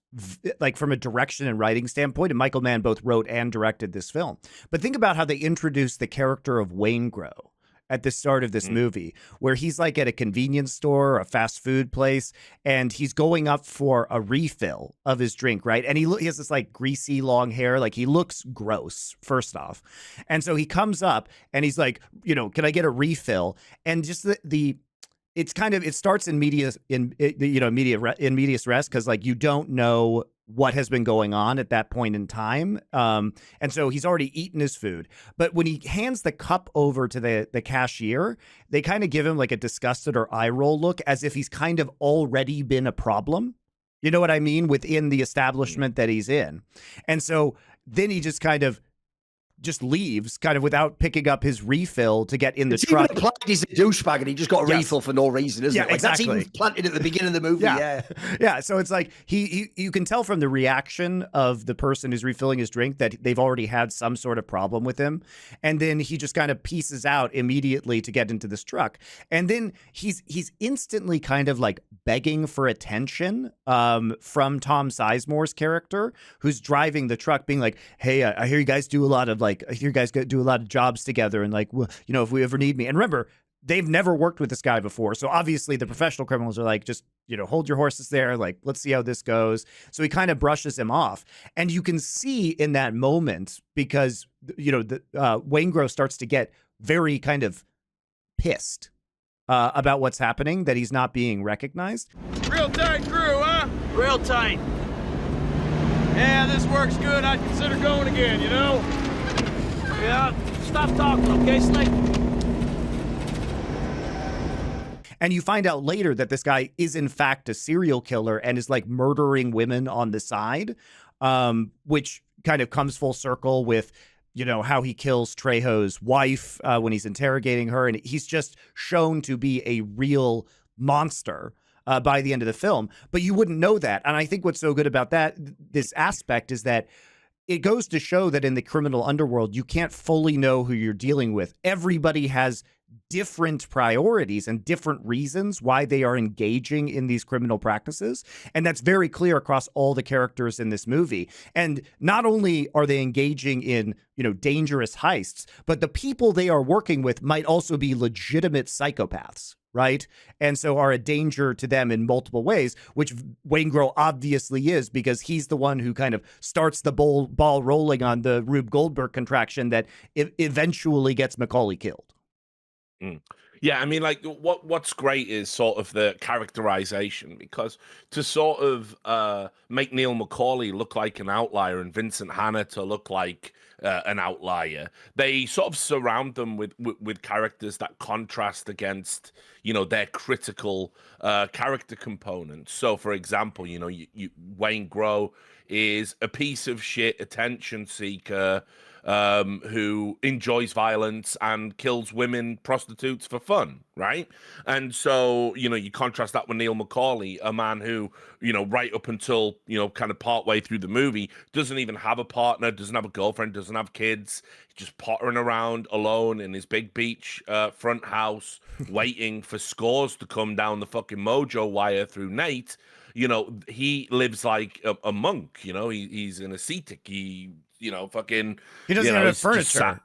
like from a direction and writing standpoint. And Michael Mann both wrote and directed this film. But think about how they introduced the character of Waingro at the start of this movie, where he's like at a convenience store or a fast food place, and he's going up for a refill of his drink, right? And he has this like greasy long hair, like he looks gross, first off. And so he comes up and he's like, can I get a refill? And just it starts in medias res, because like you don't know what has been going on at that point in time. And so he's already eaten his food. But when he hands the cup over to the cashier, they kind of give him like a disgusted or eye roll look, as if he's kind of already been a problem. You know what I mean? Within the establishment that he's in. And so then he just kind of leaves kind of without picking up his refill to get in the truck. Even he's a douchebag and he just got a refill for no reason, isn't it? Like, exactly. That's even planted at the beginning of the movie. Yeah. So it's like you can tell from the reaction of the person who's refilling his drink that they've already had some sort of problem with him. And then he just kind of pieces out immediately to get into this truck. And then he's instantly kind of like begging for attention from Tom Sizemore's character, who's driving the truck, being like, hey, I hear you guys do a lot of I hear you guys do a lot of jobs together, and like, well, if we ever need me. And remember, they've never worked with this guy before, so obviously the professional criminals are like, just hold your horses there, like, let's see how this goes. So he kind of brushes him off, and you can see in that moment, because Waingro starts to get very kind of pissed about what's happening, that he's not being recognized. Real tight crew, huh? Real tight. Yeah, this works good. I'd consider going again, Yeah, stop talking, okay, Snake? And you find out later that this guy is in fact a serial killer and is like murdering women on the side, which kind of comes full circle with, how he kills Trejo's wife when he's interrogating her. And he's just shown to be a real monster by the end of the film. But you wouldn't know that. And I think what's so good about this aspect is that it goes to show that in the criminal underworld, you can't fully know who you're dealing with. Everybody has different priorities and different reasons why they are engaging in these criminal practices. And that's very clear across all the characters in this movie. And not only are they engaging in, dangerous heists, but the people they are working with might also be legitimate psychopaths, right? And so are a danger to them in multiple ways, which Waingro obviously is, because he's the one who kind of starts the ball rolling on the Rube Goldberg contraction that eventually gets McCauley killed. Yeah, I mean, like, what's great is sort of the characterization, because to sort of make Neil McCauley look like an outlier and Vincent Hanna to look like an outlier, they sort of surround them with characters that contrast against, their critical character components. So, for example, Waingro is a piece of shit attention seeker who enjoys violence and kills women prostitutes for fun, right? And so, you contrast that with Neil McCauley, a man who, right up until, kind of partway through the movie, doesn't even have a partner, doesn't have a girlfriend, doesn't have kids, just pottering around alone in his big beach front house, waiting for scores to come down the fucking mojo wire through Nate. He lives like a monk, he's an ascetic. He doesn't have furniture.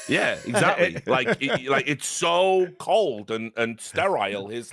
Yeah, exactly. like it's so cold and sterile. His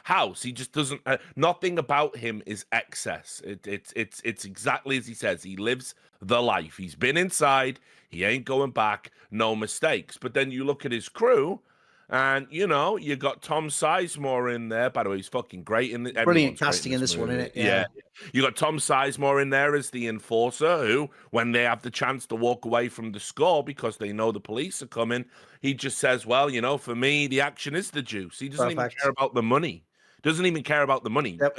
house. He just doesn't. Nothing about him is excess. It's exactly as he says. He lives the life. He's been inside. He ain't going back. No mistakes. But then you look at his crew. And, you got Tom Sizemore in there. By the way, he's fucking great in it. Brilliant casting in this one, isn't it? Yeah. You got Tom Sizemore in there as the enforcer who, when they have the chance to walk away from the score because they know the police are coming, he just says, well, for me, the action is the juice. He doesn't even care about the money. Doesn't even care about the money. Yep.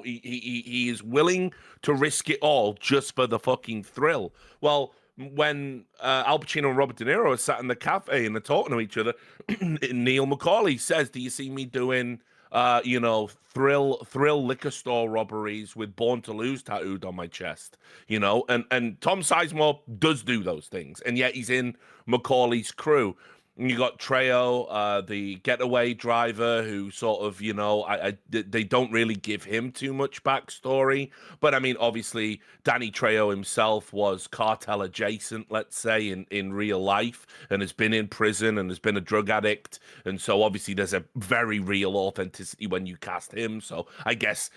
He is willing to risk it all just for the fucking thrill. Well, when Al Pacino and Robert De Niro are sat in the cafe and they're talking to each other, Neil McCauley says, "Do you see me doing, thrill liquor store robberies with Born to Lose tattooed on my chest?" And Tom Sizemore does do those things, and yet he's in McCauley's crew. And you got Trejo, the getaway driver, who sort of, they don't really give him too much backstory. But I mean, obviously, Danny Trejo himself was cartel adjacent, let's say, in real life, and has been in prison and has been a drug addict. And so obviously there's a very real authenticity when you cast him. So I guess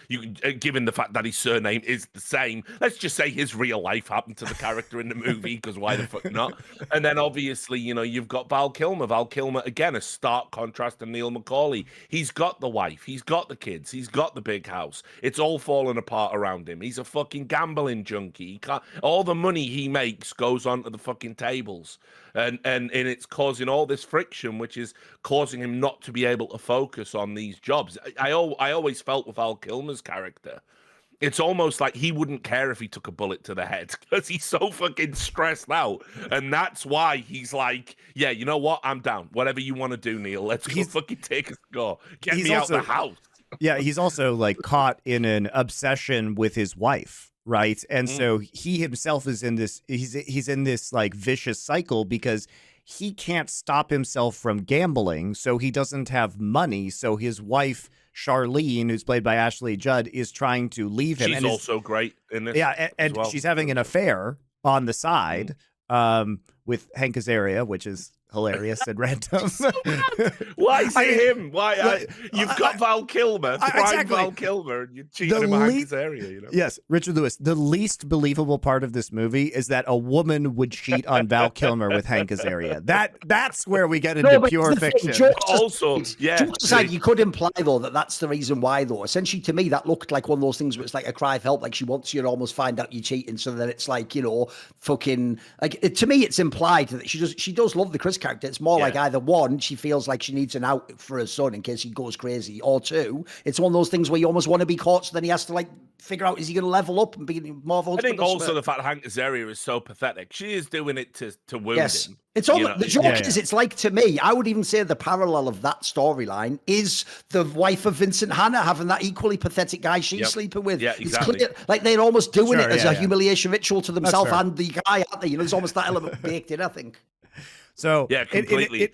given the fact that his surname is the same, let's just say his real life happened to the character in the movie, because why the fuck not? And then obviously, you've got Val Kilmer. Val Kilmer, again, a stark contrast to Neil McCauley. He's got the wife, he's got the kids, he's got the big house. It's all falling apart around him. He's a fucking gambling junkie. He can't, all the money he makes goes onto the fucking tables. And it's causing all this friction, which is causing him not to be able to focus on these jobs. I always felt with Val Kilmer's character, it's almost like he wouldn't care if he took a bullet to the head, because he's so fucking stressed out. And that's why he's like, yeah, you know what? I'm down. Whatever you want to do, Neil. Let's go fucking take a score. Get me out the house. Yeah, he's also caught in an obsession with his wife, right? And so he himself is in this, he's in this vicious cycle, because he can't stop himself from gambling, so he doesn't have money. So his wife, Charlene, who's played by Ashley Judd, is trying to leave him. She's also great in this. Yeah, and she's having an affair on the side with Hank Azaria, which is hilarious and random. Why is it him? Why you've got Val Kilmer, exactly. Val Kilmer, and you're cheating him on his area, Yes, Richard Lewis. The least believable part of this movie is that a woman would cheat on Val Kilmer with Hank Azaria. That's where we get into pure fiction. Also, you could imply though that's the reason why. Though essentially, to me, that looked like one of those things where it's like a cry for help. Like she wants you to almost find out you're cheating, so then it's like fucking to me, it's implied that she does love the Chris character. It's more like either one, she feels like she needs an out for her son in case he goes crazy, or two, it's one of those things where you almost want to be caught, so then he has to figure out, is he going to level up and be more of a husband? I think also the fact Hank Azaria is so pathetic. She is doing it to wound him. It's all the joke is, it's like, to me, I would even say the parallel of that storyline is the wife of Vincent Hanna having that equally pathetic guy she's sleeping with. Yeah, exactly. It's clear, like they're almost doing it as a humiliation ritual to themselves and the guy, aren't they? There's almost that element baked in, I think. So yeah, completely.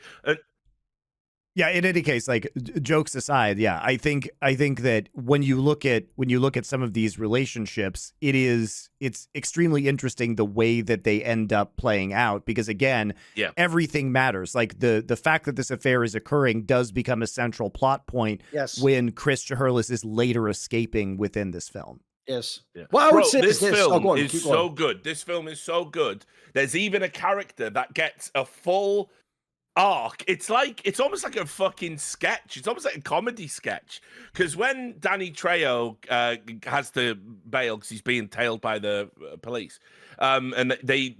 Yeah, in any case, like jokes aside, yeah, I think that when you look at some of these relationships, it's extremely interesting the way that they end up playing out, because again, everything matters. Like the fact that this affair is occurring does become a central plot point when Chris Chihurlis is later escaping within this film. Yes. Yeah. Well, I would say this film is so so good. This film is so good. There's even a character that gets a full arc. It's almost like a fucking sketch. It's almost like a comedy sketch. Because when Danny Trejo has to bail because he's being tailed by the police, and they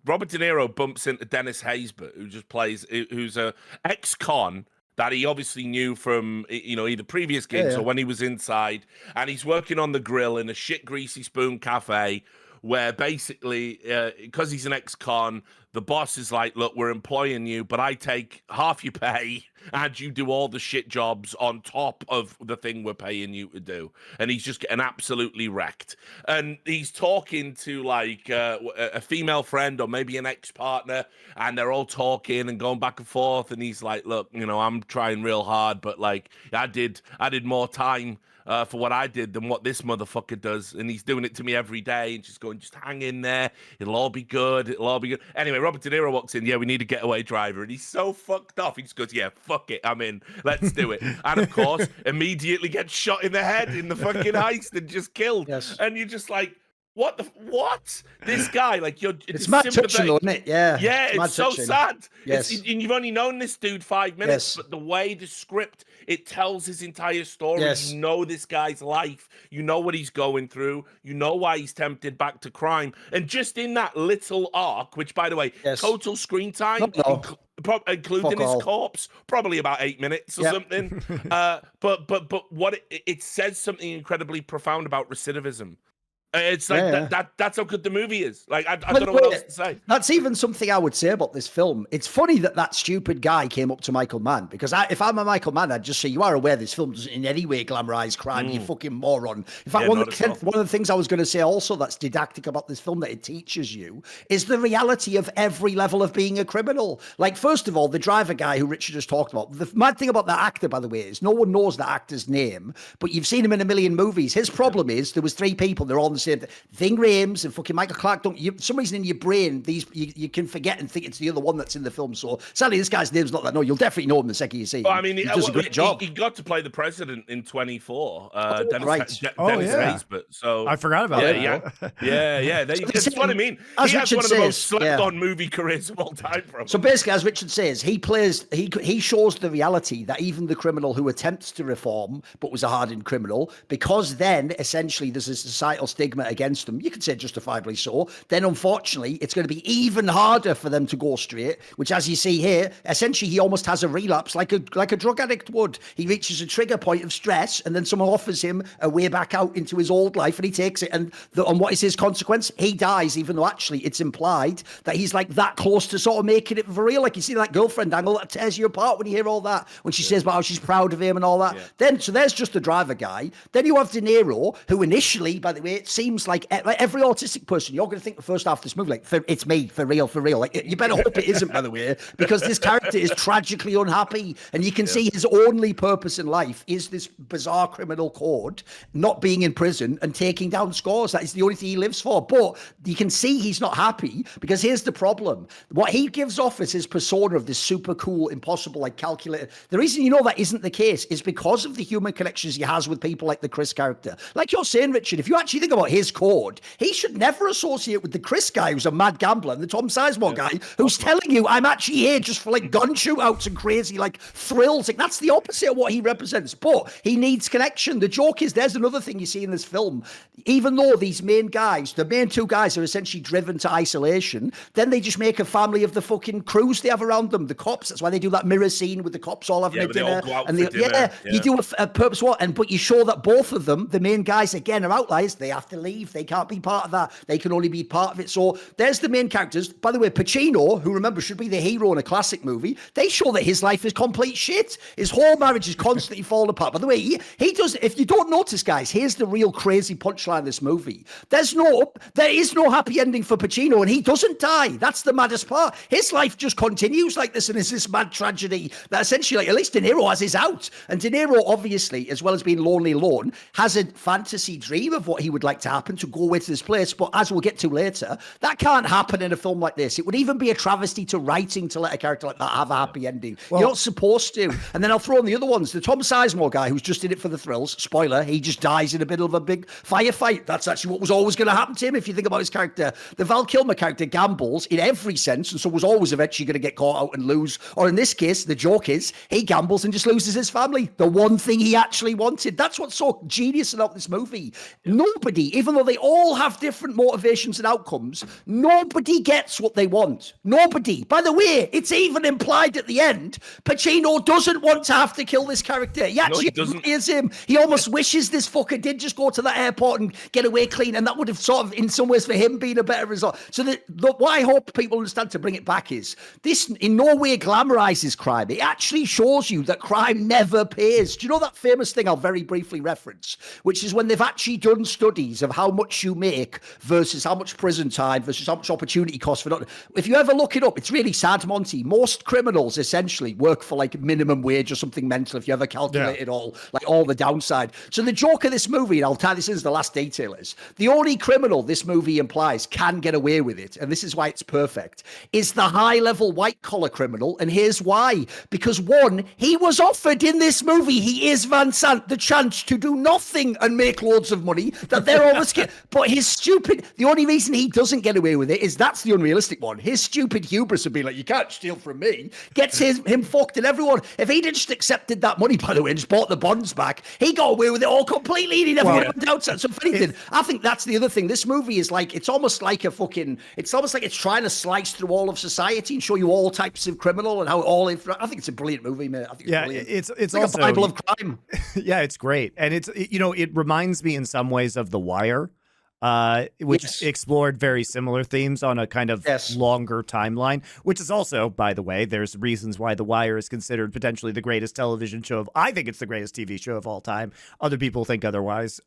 Robert De Niro bumps into Dennis Haysbert, who's a ex-con that he obviously knew from, either previous gigs or when he was inside, and he's working on the grill in a shit greasy spoon cafe, where basically, because he's an ex-con, the boss is like, look, we're employing you, but I take half your pay and you do all the shit jobs on top of the thing we're paying you to do. And he's just getting absolutely wrecked. And he's talking to like a female friend or maybe an ex-partner, and they're all talking and going back and forth. And he's like, look, I'm trying real hard, but like I did more time for what I did than what this motherfucker does, and he's doing it to me every day. And she's going, just hang in there, it'll all be good. Anyway, Robert De Niro walks in. Yeah, we need a getaway driver, and he's so fucked off. He just goes, yeah, fuck it, I'm in, let's do it. And of course, immediately gets shot in the head in the fucking heist and just killed. And you're just like, what? This guy, like, it's mad touching, isn't it? Yeah, it's so touching. sad. Yes. And you've only known this dude 5 minutes, but the way the script, it tells his entire story. Yes. You know this guy's life. You know what he's going through. You know why he's tempted back to crime. And just in that little arc, which, by the way, total screen time, including his corpse, probably about 8 minutes or something. But what it says something incredibly profound about recidivism. It's like that's how good the movie is. Like I don't know what else to say. That's even something I would say about this film. It's funny that stupid guy came up to Michael Mann, because if I'm a Michael Mann, I'd just say, you are aware this film doesn't in any way glamorize crime, you fucking moron. In fact, one of the things I was going to say also that's didactic about this film that it teaches you is the reality of every level of being a criminal. Like, first of all, the driver guy who Richard just talked about. The mad thing about that actor, by the way, is no one knows that actor's name, but you've seen him in a million movies. His problem is there was 3 people, they're all the same. Ving Rhames and fucking Michael Clarke. For some reason in your brain, you can forget and think it's the other one that's in the film. So sadly, this guy's name's not that. No, you'll definitely know him the second you see him. Well, I mean, he does a great job. He got to play the president in 24. Dennis Haysbert. So I forgot about that. Yeah. That's what I mean. He has one of the most slept-on movie careers of all time. Probably. So basically, as Richard says, he shows the reality that even the criminal who attempts to reform but was a hardened criminal, because then essentially there's a societal stigma against them, you could say justifiably so, then unfortunately it's going to be even harder for them to go straight, which, as you see here, essentially he almost has a relapse like a drug addict would. He reaches a trigger point of stress, and then someone offers him a way back out into his old life, and he takes it, and what is his consequence? He dies, even though actually it's implied that he's like that close to sort of making it for real. Like, you see that girlfriend angle that tears you apart when you hear all that, when she says about how she's proud of him and all that. Then, so there's just the driver guy. Then you have De Niro, who initially, by the way, it seems like every autistic person, you're going to think the first half of this movie, like, it's me, for real. Like, you better hope it isn't, by the way, because this character is tragically unhappy, and you can see his only purpose in life is this bizarre criminal code, not being in prison and taking down scores. That is the only thing he lives for. But you can see he's not happy, because here's the problem. What he gives off is his persona of this super cool, impossible, like, calculated. The reason you know that isn't the case is because of the human connections he has with people like the Chris character. Like you're saying, Richard, if you actually think about his code, he should never associate with the Chris guy who's a mad gambler and the Tom Sizemore guy who's telling you, I'm actually here just for like gun shootouts and crazy like thrills. Like, that's the opposite of what he represents. But he needs connection. The joke is, there's another thing you see in this film. Even though these main guys, the main 2 guys, are essentially driven to isolation, then they just make a family of the fucking crews they have around them. The cops. That's why they do that mirror scene with the cops all having a dinner. You do a purpose what? But you show that both of them, the main guys, again, are outliers. They have to to leave. They can't be part of that. They can only be part of it. So there's the main characters. By the way, Pacino, who remember should be the hero in a classic movie, they show that his life is complete shit. His whole marriage is constantly falling apart. By the way, he does, if you don't notice, guys, here's the real crazy punchline of this movie. There is no happy ending for Pacino, and he doesn't die. That's the maddest part. His life just continues like this, and it's this mad tragedy that essentially, like, at least De Niro has his out. And De Niro, obviously, as well as being lonely alone, has a fantasy dream of what he would like to happen to go away to this place. But as we'll get to later, that can't happen in a film like this. It would even be a travesty to writing to let a character like that have a happy ending. Well, you're not supposed to. And then I'll throw in the other ones. The Tom Sizemore guy who's just in it for the thrills. Spoiler, he just dies in the middle of a big firefight. That's actually what was always going to happen to him if you think about his character. The Val Kilmer character gambles in every sense, and so was always eventually going to get caught out and lose. Or in this case, the joke is he gambles and just loses his family. The one thing he actually wanted. That's what's so genius about this movie. Nobody, even though they all have different motivations and outcomes, nobody gets what they want. Nobody. By the way, it's even implied at the end, Pacino doesn't want to have to kill this character. He actually is him. He almost wishes this fucker did just go to that airport and get away clean, and that would have sort of, in some ways, for him, been a better result. So what I hope people understand to bring it back is this in no way glamorizes crime. It actually shows you that crime never pays. Do you know that famous thing I'll very briefly reference, which is when they've actually done studies of how much you make versus how much prison time versus how much opportunity cost for not. If you ever look it up, it's really sad, Monty. Most criminals essentially work for like minimum wage or something mental, if you ever calculate it all, like all the downside. So the joke of this movie, and I'll tie this in as the last detail, is the only criminal this movie implies can get away with it, and this is why it's perfect, is the high-level white-collar criminal, and here's why. Because one, he was offered in this movie, he is Van Sant, the chance to do nothing and make loads of money, that they're always but his stupid, the only reason he doesn't get away with it is that's the unrealistic one. His stupid hubris of being like, you can't steal from me, gets him fucked, and everyone, if he'd just accepted that money, by the way, and just bought the bonds back, he got away with it all completely, and he never went outside. So if anything, I think that's the other thing. This movie is like, it's almost like it's almost like it's trying to slice through all of society and show you all types of criminal and how I think it's a brilliant movie, man. I think it's brilliant. It's like also a Bible of crime. Yeah, it's great. And it reminds me in some ways of The Wire, which explored very similar themes on a kind of longer timeline, which is also, by the way, there's reasons why The Wire is considered potentially the greatest television show I think it's the greatest TV show of all time. Other people think otherwise.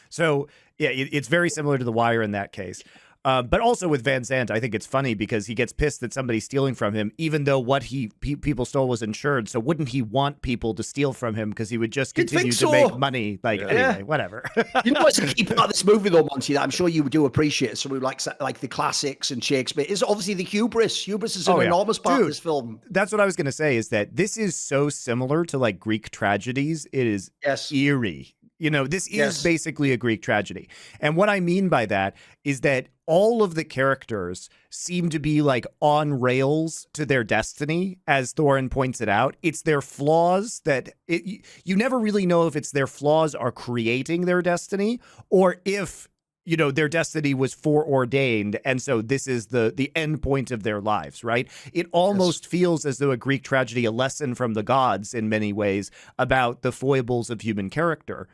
So yeah, it's very similar to The Wire in that case. But also with Van Sant, I think it's funny because he gets pissed that somebody's stealing from him, even though what people stole was insured. So wouldn't he want people to steal from him because he would just continue to make money? Like, anyway, whatever. You know what's a key part of this movie, though, Monty, that I'm sure you do appreciate, so we like the classics and Shakespeare, is obviously the hubris. Hubris is an enormous part of this film. That's what I was going to say, is that this is so similar to like Greek tragedies. It is eerie. This is basically a Greek tragedy. And what I mean by that is that all of the characters seem to be like on rails to their destiny, as Thorin points it out. It's their flaws that you never really know if it's their flaws are creating their destiny or if their destiny was foreordained, and so this is the end point of their lives, right? It almost feels as though a Greek tragedy, a lesson from the gods in many ways about the foibles of human character.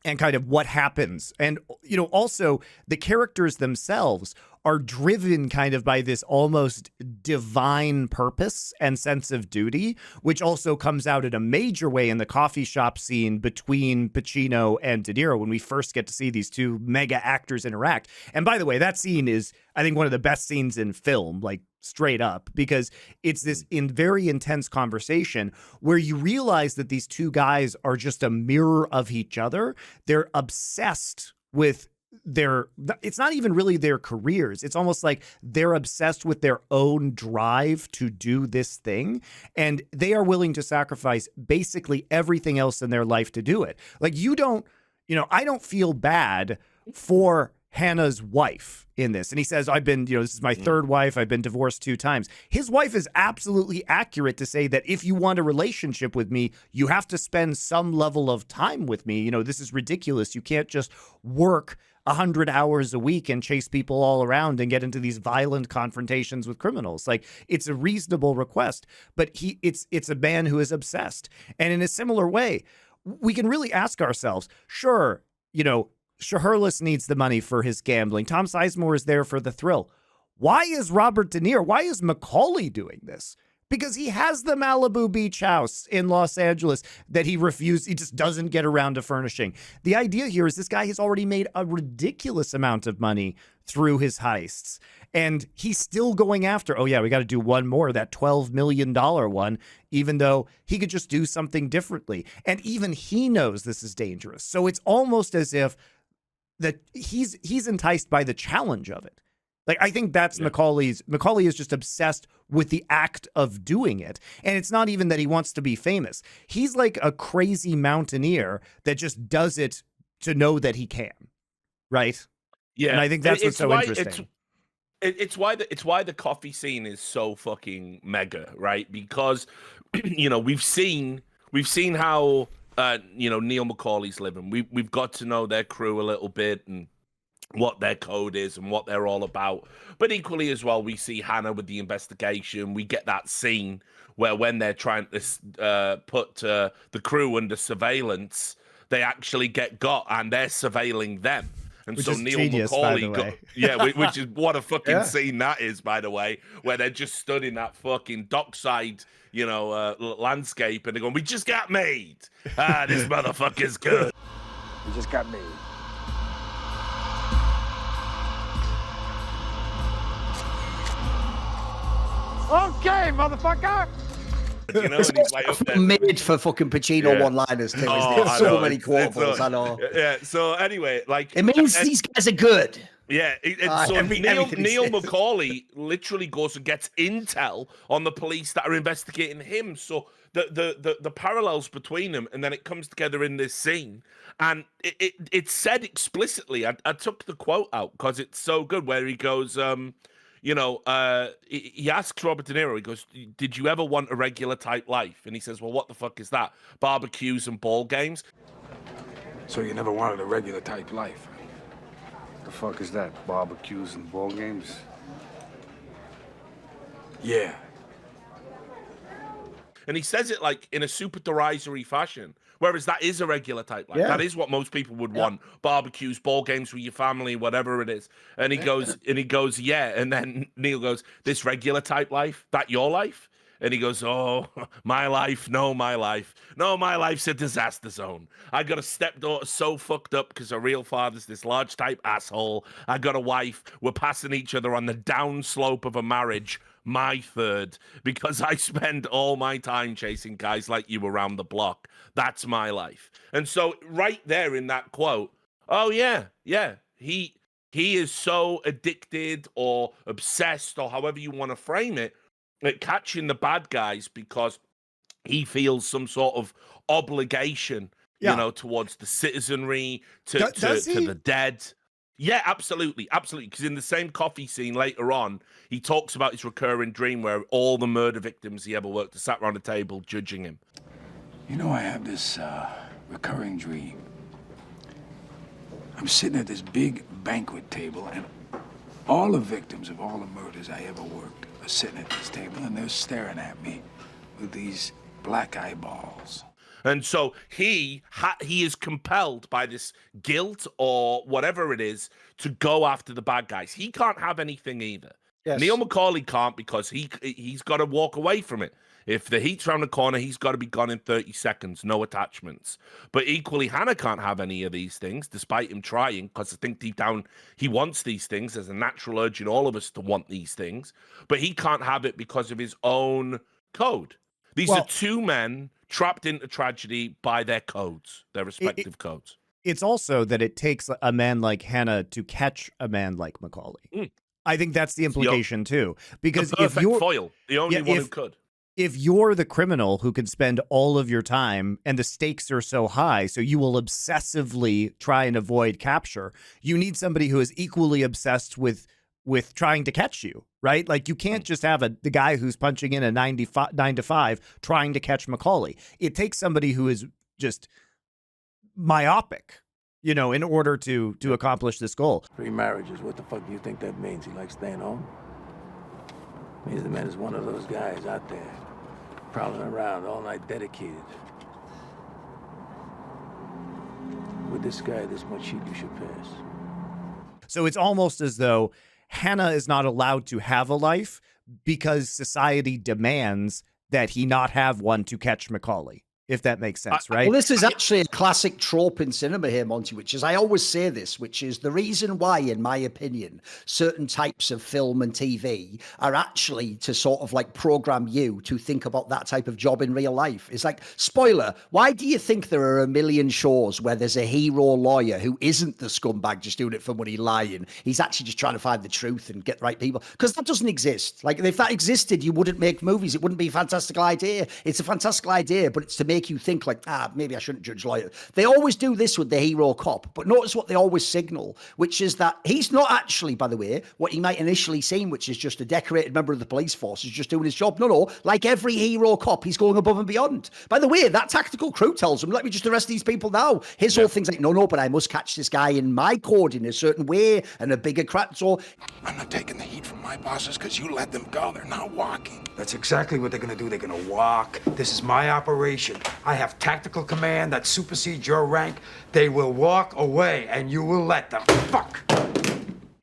And kind of what happens. And, also the characters themselves are driven kind of by this almost divine purpose and sense of duty, which also comes out in a major way in the coffee shop scene between Pacino and De Niro when we first get to see these two mega actors interact. And by the way, that scene is, I think, one of the best scenes in film, like straight up, because it's this very intense conversation where you realize that these two guys are just a mirror of each other. They're obsessed with it's not even really their careers. It's almost like they're obsessed with their own drive to do this thing. And they are willing to sacrifice basically everything else in their life to do it. Like I don't feel bad for Hannah's wife in this. And he says, I've been, this is my third wife. I've been divorced 2 times. His wife is absolutely accurate to say that if you want a relationship with me, you have to spend some level of time with me. This is ridiculous. You can't just work 100 hours a week and chase people all around and get into these violent confrontations with criminals. Like, it's a reasonable request, but it's a man who is obsessed. And in a similar way, we can really ask ourselves, sure, Shahurlis needs the money for his gambling. Tom Sizemore is there for the thrill. Why is Robert De Niro, why is McCauley doing this? Because he has the Malibu beach house in Los Angeles that he just doesn't get around to furnishing. The idea here is this guy has already made a ridiculous amount of money through his heists. And he's still going after, oh yeah, we got to do one more, that $12 million one, even though he could just do something differently. And even he knows this is dangerous. So it's almost as if that he's enticed by the challenge of it. Like, I think that's McCauley is just obsessed with the act of doing it. And it's not even that he wants to be famous. He's like a crazy mountaineer that just does it to know that he can. Right? Yeah. And I think that's what's so interesting. It's why the coffee scene is so fucking mega, right? Because, we've seen how, Neil McCauley's living. We've got to know their crew a little bit and what their code is and what they're all about. But equally as well, we see Hanna with the investigation. We get that scene where when they're trying to put the crew under surveillance, they actually get got and they're surveilling them. And which so is Neil genius, McCauley which is what a fucking scene that is, by the way, where they're just stood in that fucking dockside, landscape, and they're going, "We just got made. This motherfucker's good. We just got made." Okay, motherfucker. And he's like up there. Made for fucking Pacino one-liners too. There's so many quotables. I know. Yeah. So anyway, it means these guys are good. Yeah. So Neil McCauley literally goes and gets intel on the police that are investigating him. So the parallels between them, and then it comes together in this scene, and it's said explicitly. I took the quote out because it's so good, where he goes, he asks Robert De Niro, he goes, "Did you ever want a regular type life?" And he says, "Well, what the fuck is that? Barbecues and ball games?" So you never wanted a regular type life? The fuck is that? Barbecues and ball games? Yeah. And he says it like in a super derisory fashion. Whereas that is a regular type life. Yeah. That is what most people would want. Barbecues, ball games with your family, whatever it is. And he goes, yeah. And then Neil goes, "This regular type life, that your life?" And he goes, "Oh, my life, no, my life. No, my life's a disaster zone. I got a stepdaughter so fucked up because her real father's this large type asshole. I got a wife. We're passing each other on the downslope of a marriage. My third, because I spend all my time chasing guys like you around the block. That's my life." And so right there in that quote, oh yeah, he is so addicted or obsessed or however you want to frame it at catching the bad guys because he feels some sort of obligation, towards the citizenry, to the dead. Yeah, absolutely. Because in the same coffee scene later on, he talks about his recurring dream where all the murder victims he ever worked with sat around a table judging him. I have this recurring dream. I'm sitting at this big banquet table, and all the victims of all the murders I ever worked are sitting at this table, and they're staring at me with these black eyeballs. And so he is compelled by this guilt or whatever it is to go after the bad guys. He can't have anything either. Yes. Neil McCauley can't because he's got to walk away from it. If the heat's around the corner, he's got to be gone in 30 seconds, no attachments. But equally, Hanna can't have any of these things, despite him trying, because I think deep down he wants these things. There's a natural urge in all of us to want these things. But he can't have it because of his own code. These are two men trapped into tragedy by their codes, their respective codes. It's also that it takes a man like Hanna to catch a man like McCauley. I think that's the implication too. Because if you're foil, the only one who could. If you're the criminal who can spend all of your time and the stakes are so high, so you will obsessively try and avoid capture, you need somebody who is equally obsessed with trying to catch you, right? Like you can't just have the guy who's punching in a 9 to 5 trying to catch McCauley. It takes somebody who is just myopic, in order to accomplish this goal. 3 marriages, what the fuck do you think that means? He likes staying home? Means the man is one of those guys out there, prowling around all night dedicated. With with this guy this much heat, you should pass. So it's almost as though Hanna is not allowed to have a life because society demands that he not have one to catch McCauley, if that makes sense, right? Well, this is actually a classic trope in cinema here, Monty, which is, I always say this, which is the reason why, in my opinion, certain types of film and TV are actually to sort of like program you to think about that type of job in real life. It's like, spoiler, why do you think there are a million shows where there's a hero lawyer who isn't the scumbag just doing it for money lying? He's actually just trying to find the truth and get the right people. Because that doesn't exist. Like, if that existed, you wouldn't make movies. It wouldn't be a fantastical idea. It's a fantastical idea, but it's to make you think like, maybe I shouldn't judge lawyers. They always do this with the hero cop, but notice what they always signal, which is that he's not actually, by the way, what you might initially seem, which is just a decorated member of the police force, is just doing his job. No, like every hero cop, he's going above and beyond. By the way, that tactical crew tells him, let me just arrest these people now. His whole thing's like, no, but I must catch this guy in my code in a certain way and a bigger crap. So I'm not taking the heat from my bosses because you let them go. They're not walking. That's exactly what they're gonna do. They're gonna walk. This is my operation. I have tactical command that supersedes your rank. They will walk away, and you will let them. Fuck!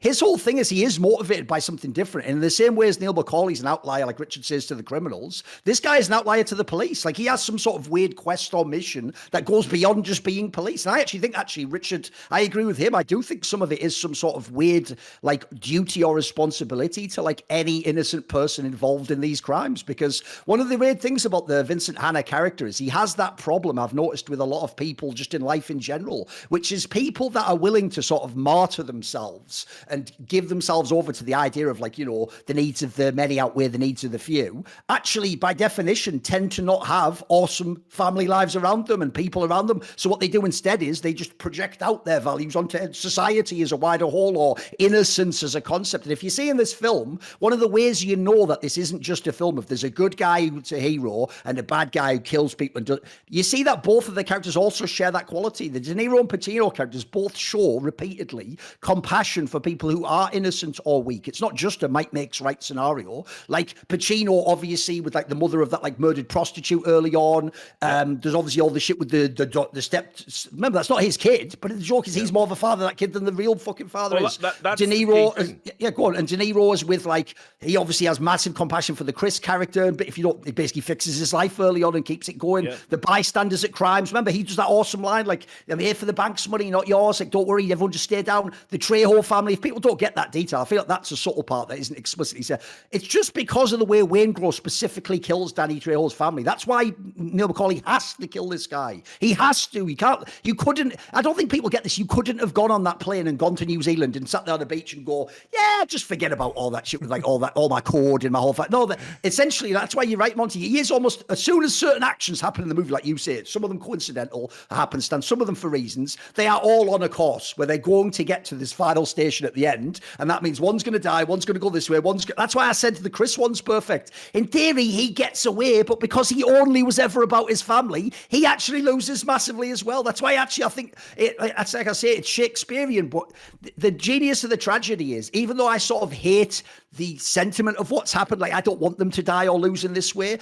his whole thing is he is motivated by something different. And in the same way as Neil McCauley's an outlier, like Richard says to the criminals, this guy is an outlier to the police. Like, he has some sort of weird quest or mission that goes beyond just being police. And I actually think, Richard, I agree with him. I do think some of it is some sort of weird, like, duty or responsibility to, like, any innocent person involved in these crimes. Because one of the weird things about the Vincent Hanna character is he has that problem I've noticed with a lot of people just in life in general, which is people that are willing to sort of martyr themselves and give themselves over to the idea of, like, you know, the needs of the many outweigh the needs of the few, actually, by definition, tend to not have awesome family lives around them and people around them. So what they do instead is they just project out their values onto society as a wider whole, or innocence as a concept. And if you see in this film, one of the ways you know that this isn't just a film, if there's a good guy who's a hero and a bad guy who kills people, and you see that both of the characters also share that quality. The De Niro and Pacino characters both show repeatedly compassion for people who are innocent or weak. It's not just a might makes right scenario. Like Pacino, obviously, with like the mother of that like murdered prostitute early on. There's obviously all the shit with the step. Remember, that's not his kid, but the joke is he's more of a father of that kid than the real fucking father is. That's De Niro, yeah, go on. And De Niro is with, like, he obviously has massive compassion for the Chris character, but if you don't, he basically fixes his life early on and keeps it going. Yeah. The bystanders at crimes, remember, he does that awesome line, like, I'm here for the bank's money, not yours. Like, don't worry, everyone just stay down. The Trejo family, if people don't get that detail, I feel like that's a subtle part that isn't explicitly said. It's just because of the way Wayne Gross specifically kills Danny Trejo's family. That's why Neil McCauley has to kill this guy. He has to. He can't. You couldn't. I don't think people get this. You couldn't have gone on that plane and gone to New Zealand and sat there on the beach and go, yeah, just forget about all that shit with like all my code and my whole fact. No, essentially, that's why you're right, Monty. He is almost, as soon as certain actions happen in the movie, like you say, some of them coincidental, happenstance, some of them for reasons, they are all on a course where they're going to get to this final station at the end. And that means one's going to die, one's going to go this way, that's why I said the Chris one's perfect. In theory, he gets away, but because he only was ever about his family, he actually loses massively as well. That's why actually I think, it's like I say, it's Shakespearean, but the genius of the tragedy is, even though I sort of hate the sentiment of what's happened, like I don't want them to die or lose in this way,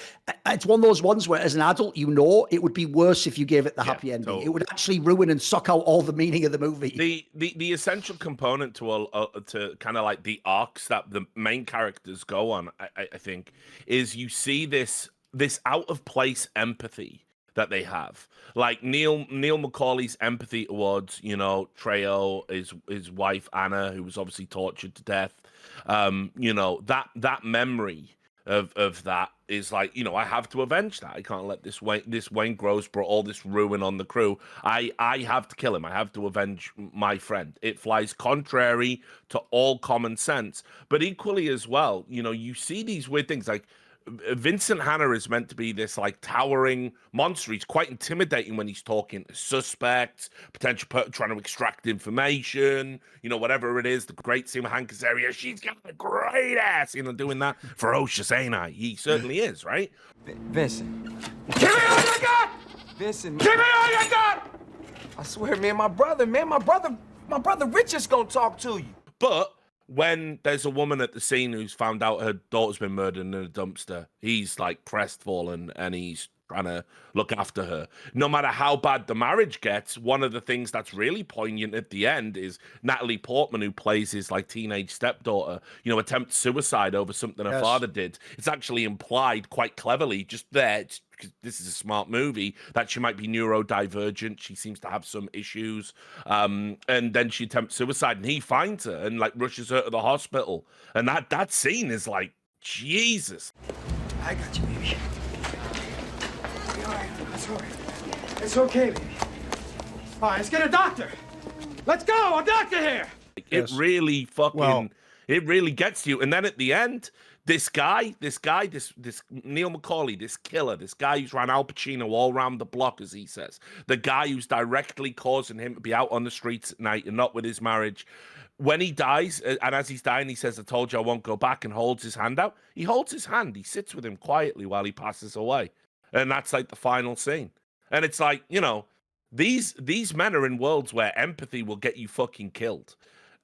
it's one of those ones where as an adult, you know, it would be worse if you gave it the happy ending. Totally. It would actually ruin and suck out all the meaning of the movie. The essential component to kind of like the arcs that the main characters go on, I think, is you see this out of place empathy that they have. Like Neil McCauley's empathy towards, you know, Trejo, his wife Anna, who was obviously tortured to death. You know, that memory of that is like, you know, I have to avenge that. I can't let this Wayne Gross brought all this ruin on the crew. I have to kill him. I have to avenge my friend. It flies contrary to all common sense. But equally as well, you know, you see these weird things like Vincent Hanna is meant to be this like towering monster. He's quite intimidating when he's talking to suspects, potential trying to extract information, you know, whatever it is. The great scene with Hank Azaria, she's got a great ass, you know, doing that. Ferocious, ain't I? He certainly is, right? Vincent. Give me all you got! Vincent. Give me all you got! I swear, man, my brother Richard's gonna talk to you. But when there's a woman at the scene who's found out her daughter's been murdered in a dumpster, he's like crestfallen and he's trying to look after her. No matter how bad the marriage gets, one of the things that's really poignant at the end is Natalie Portman, who plays his like teenage stepdaughter, attempts suicide over something her father did. It's actually implied quite cleverly, just there, because this is a smart movie, that she might be neurodivergent. She seems to have some issues. And then she attempts suicide, and he finds her and like rushes her to the hospital. And that scene is like, Jesus. I got you, baby. All right, that's all right. It's okay, baby. All right, let's get a doctor. Let's go, a doctor here. It really it really gets to you. And then at the end, this Neil McCauley, this killer, this guy who's ran Al Pacino all around the block, as he says, the guy who's directly causing him to be out on the streets at night and not with his marriage. When he dies, and as he's dying, he says, "I told you I won't go back," and holds his hand out. He holds his hand. He sits with him quietly while he passes away. And that's like the final scene. And it's like, these men are in worlds where empathy will get you fucking killed.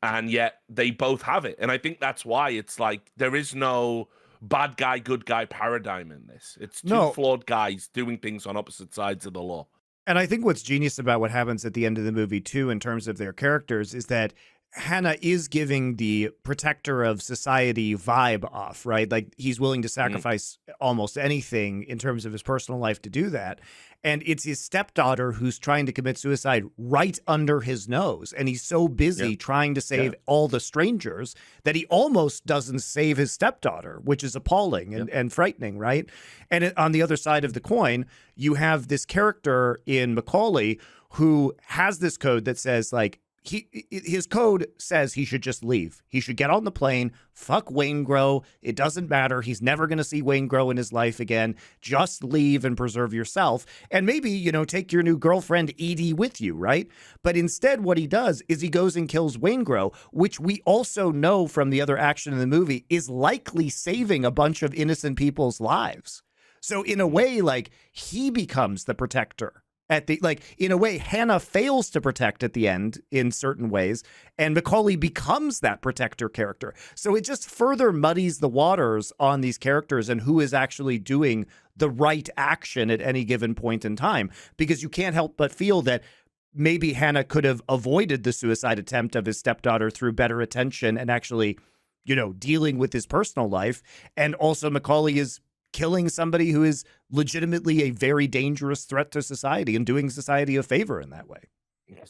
And yet they both have it. And I think that's why it's like there is no bad guy, good guy paradigm in this. It's two flawed guys doing things on opposite sides of the law. And I think what's genius about what happens at the end of the movie, too, in terms of their characters, is that Hanna is giving the protector of society vibe off, right? Like he's willing to sacrifice almost anything in terms of his personal life to do that. And it's his stepdaughter who's trying to commit suicide right under his nose. And he's so busy trying to save all the strangers that he almost doesn't save his stepdaughter, which is appalling and frightening, right? And on the other side of the coin, you have this character in McCauley who has this code that says, like, his code says he should just leave. He should get on the plane, fuck Waingro. It doesn't matter. He's never going to see Waingro in his life again. Just leave and preserve yourself. And maybe, take your new girlfriend Edie with you, right? But instead, what he does is he goes and kills Waingro, which we also know from the other action in the movie is likely saving a bunch of innocent people's lives. So in a way, like, he becomes the protector. In a way, Hanna fails to protect at the end in certain ways, and McCauley becomes that protector character. So it just further muddies the waters on these characters and who is actually doing the right action at any given point in time, because you can't help but feel that maybe Hanna could have avoided the suicide attempt of his stepdaughter through better attention and actually, dealing with his personal life. And also McCauley is killing somebody who is legitimately a very dangerous threat to society and doing society a favor in that way.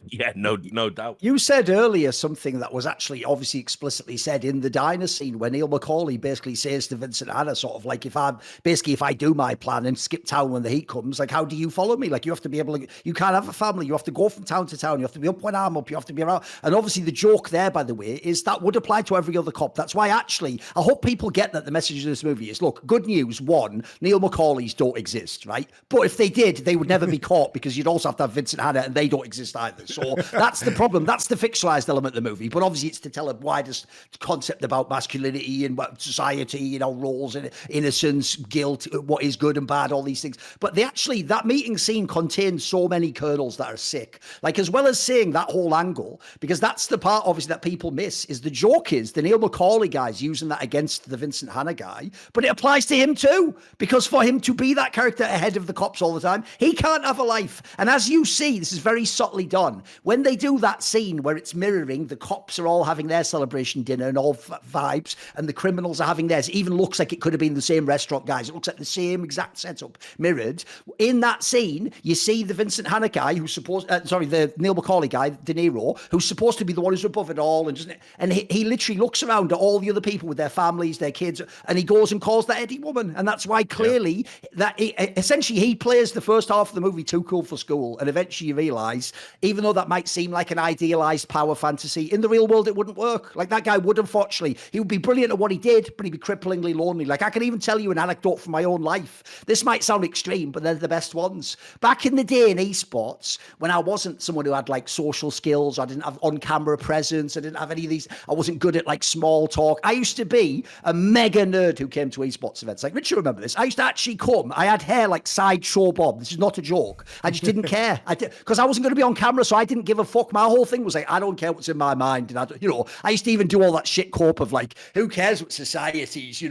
Yeah, no doubt. You said earlier something that was actually obviously explicitly said in the diner scene where Neil McCauley basically says to Vincent Hanna, sort of like, if I do my plan and skip town when the heat comes, like, how do you follow me? Like, you have to be able to, you can't have a family. You have to go from town to town. You have to be up when I'm up. You have to be around. And obviously the joke there, by the way, is that would apply to every other cop. That's why actually, I hope people get that the message of this movie is, look, good news. One, Neil McCauley's don't exist, right? But if they did, they would never be caught because you'd also have to have Vincent Hanna and they don't exist either. So that's the problem. That's the fictionalized element of the movie. But obviously it's to tell a wider concept about masculinity and society, roles and innocence, guilt, what is good and bad, all these things. But that meeting scene contains so many kernels that are sick. Like, as well as saying that whole angle, because that's the part obviously that people miss, is the joke is the Neil McCauley guy's using that against the Vincent Hanna guy, but it applies to him too. Because for him to be that character ahead of the cops all the time, he can't have a life. And as you see, this is very subtly done. When they do that scene where it's mirroring, the cops are all having their celebration dinner and all vibes, and the criminals are having theirs. It even looks like it could have been the same restaurant guys. It looks like the same exact setup mirrored. In that scene, you see the Vincent Hanna guy who's the Neil McCauley guy, De Niro, who's supposed to be the one who's above it all, and he literally looks around at all the other people with their families, their kids, and he goes and calls that Eddie woman. And that's why clearly essentially he plays the first half of the movie too cool for school, and eventually you realise, even though that might seem like an idealized power fantasy, in the real world it wouldn't work. Like, that guy would, unfortunately, he would be brilliant at what he did, but he'd be cripplingly lonely. Like, I can even tell you an anecdote from my own life. This might sound extreme, but they're the best ones. Back in the day in esports, when I wasn't someone who had like social skills, I didn't have on-camera presence, I didn't have any of these, I wasn't good at like small talk. I used to be a mega nerd who came to esports events. Like, Richard, remember this? I used to actually come, I had hair like Sideshow Bob. This is not a joke. I just didn't care. Because I wasn't going to be on camera camera, so I didn't give a fuck. My whole thing was like, I don't care what's in my mind. And I used to even do all that shit cope of like, who cares what society's,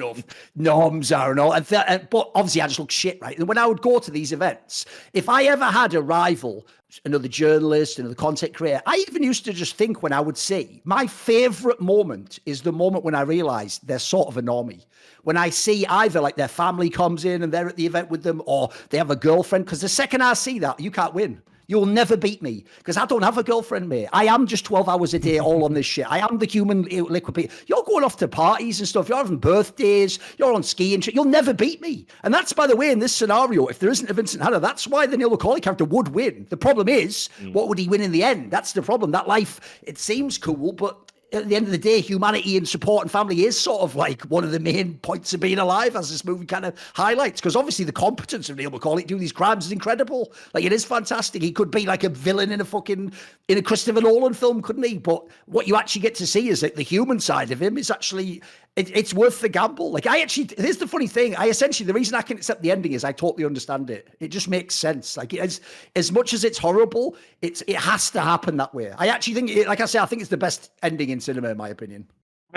norms are and all. But obviously I just look shit, right? And when I would go to these events, if I ever had a rival, another journalist, another content creator, I even used to just think when I would see, my favorite moment is the moment when I realize they're sort of a normie. When I see either like their family comes in and they're at the event with them, or they have a girlfriend, because the second I see that, you can't win. You'll never beat me because I don't have a girlfriend, mate. I am just 12 hours a day all on this shit. I am the human liquid. You're going off to parties and stuff. You're having birthdays. You're on skiing. You'll never beat me. And that's, by the way, in this scenario, if there isn't a Vincent Hanna, that's why the Neil McCauley character would win. The problem is, what would he win in the end? That's the problem. That life, it seems cool, but at the end of the day, humanity and support and family is sort of like one of the main points of being alive, as this movie kind of highlights. Because obviously the competence of Neil McCauley to do these crimes is incredible. Like, it is fantastic. He could be like a villain in a Christopher Nolan film, couldn't he? But what you actually get to see is that the human side of him is actually, it's worth the gamble. Like, here's the funny thing. The reason I can accept the ending is I totally understand it. It just makes sense. Like, as much as it's horrible, it has to happen that way. I actually think, like I say, I think it's the best ending in cinema, in my opinion.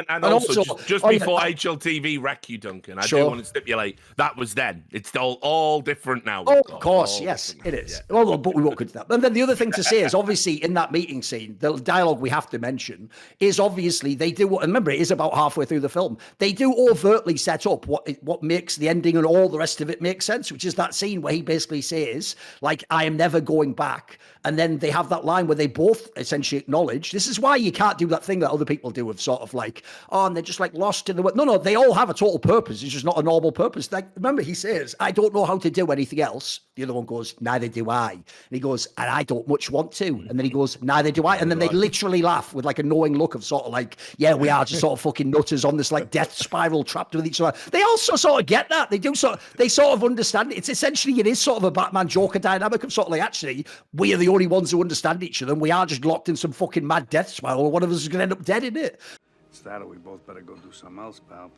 And also, just before HLTV wreck you, Duncan, I do want to stipulate that was then. It's all different now. Oh, of course, yes, it is. Yeah. Well, but we won't go to that. And then the other thing to say is, obviously, in that meeting scene, the dialogue we have to mention is obviously they do. Remember, it is about halfway through the film. They do overtly set up what makes the ending and all the rest of it make sense, which is that scene where he basically says, like, "I am never going back." And then they have that line where they both essentially acknowledge, this is why you can't do that thing that other people do of sort of like, oh, and they're just like lost in the world. No, they all have a total purpose. It's just not a normal purpose. Like, remember, he says, I don't know how to do anything else. The other one goes, neither do I. And he goes, and I don't much want to. And then he goes, neither do I. And then they literally laugh with like a knowing look of sort of like, yeah, we are just sort of fucking nutters on this like death spiral trapped with each other. They also sort of get that. They sort of understand it. It's essentially, it is sort of a Batman Joker dynamic of sort of like, actually, we are the only ones who understand each other, and we are just locked in some fucking mad death spiral. One of us is going to end up dead in it. It's that, or we both better go do something else, pal.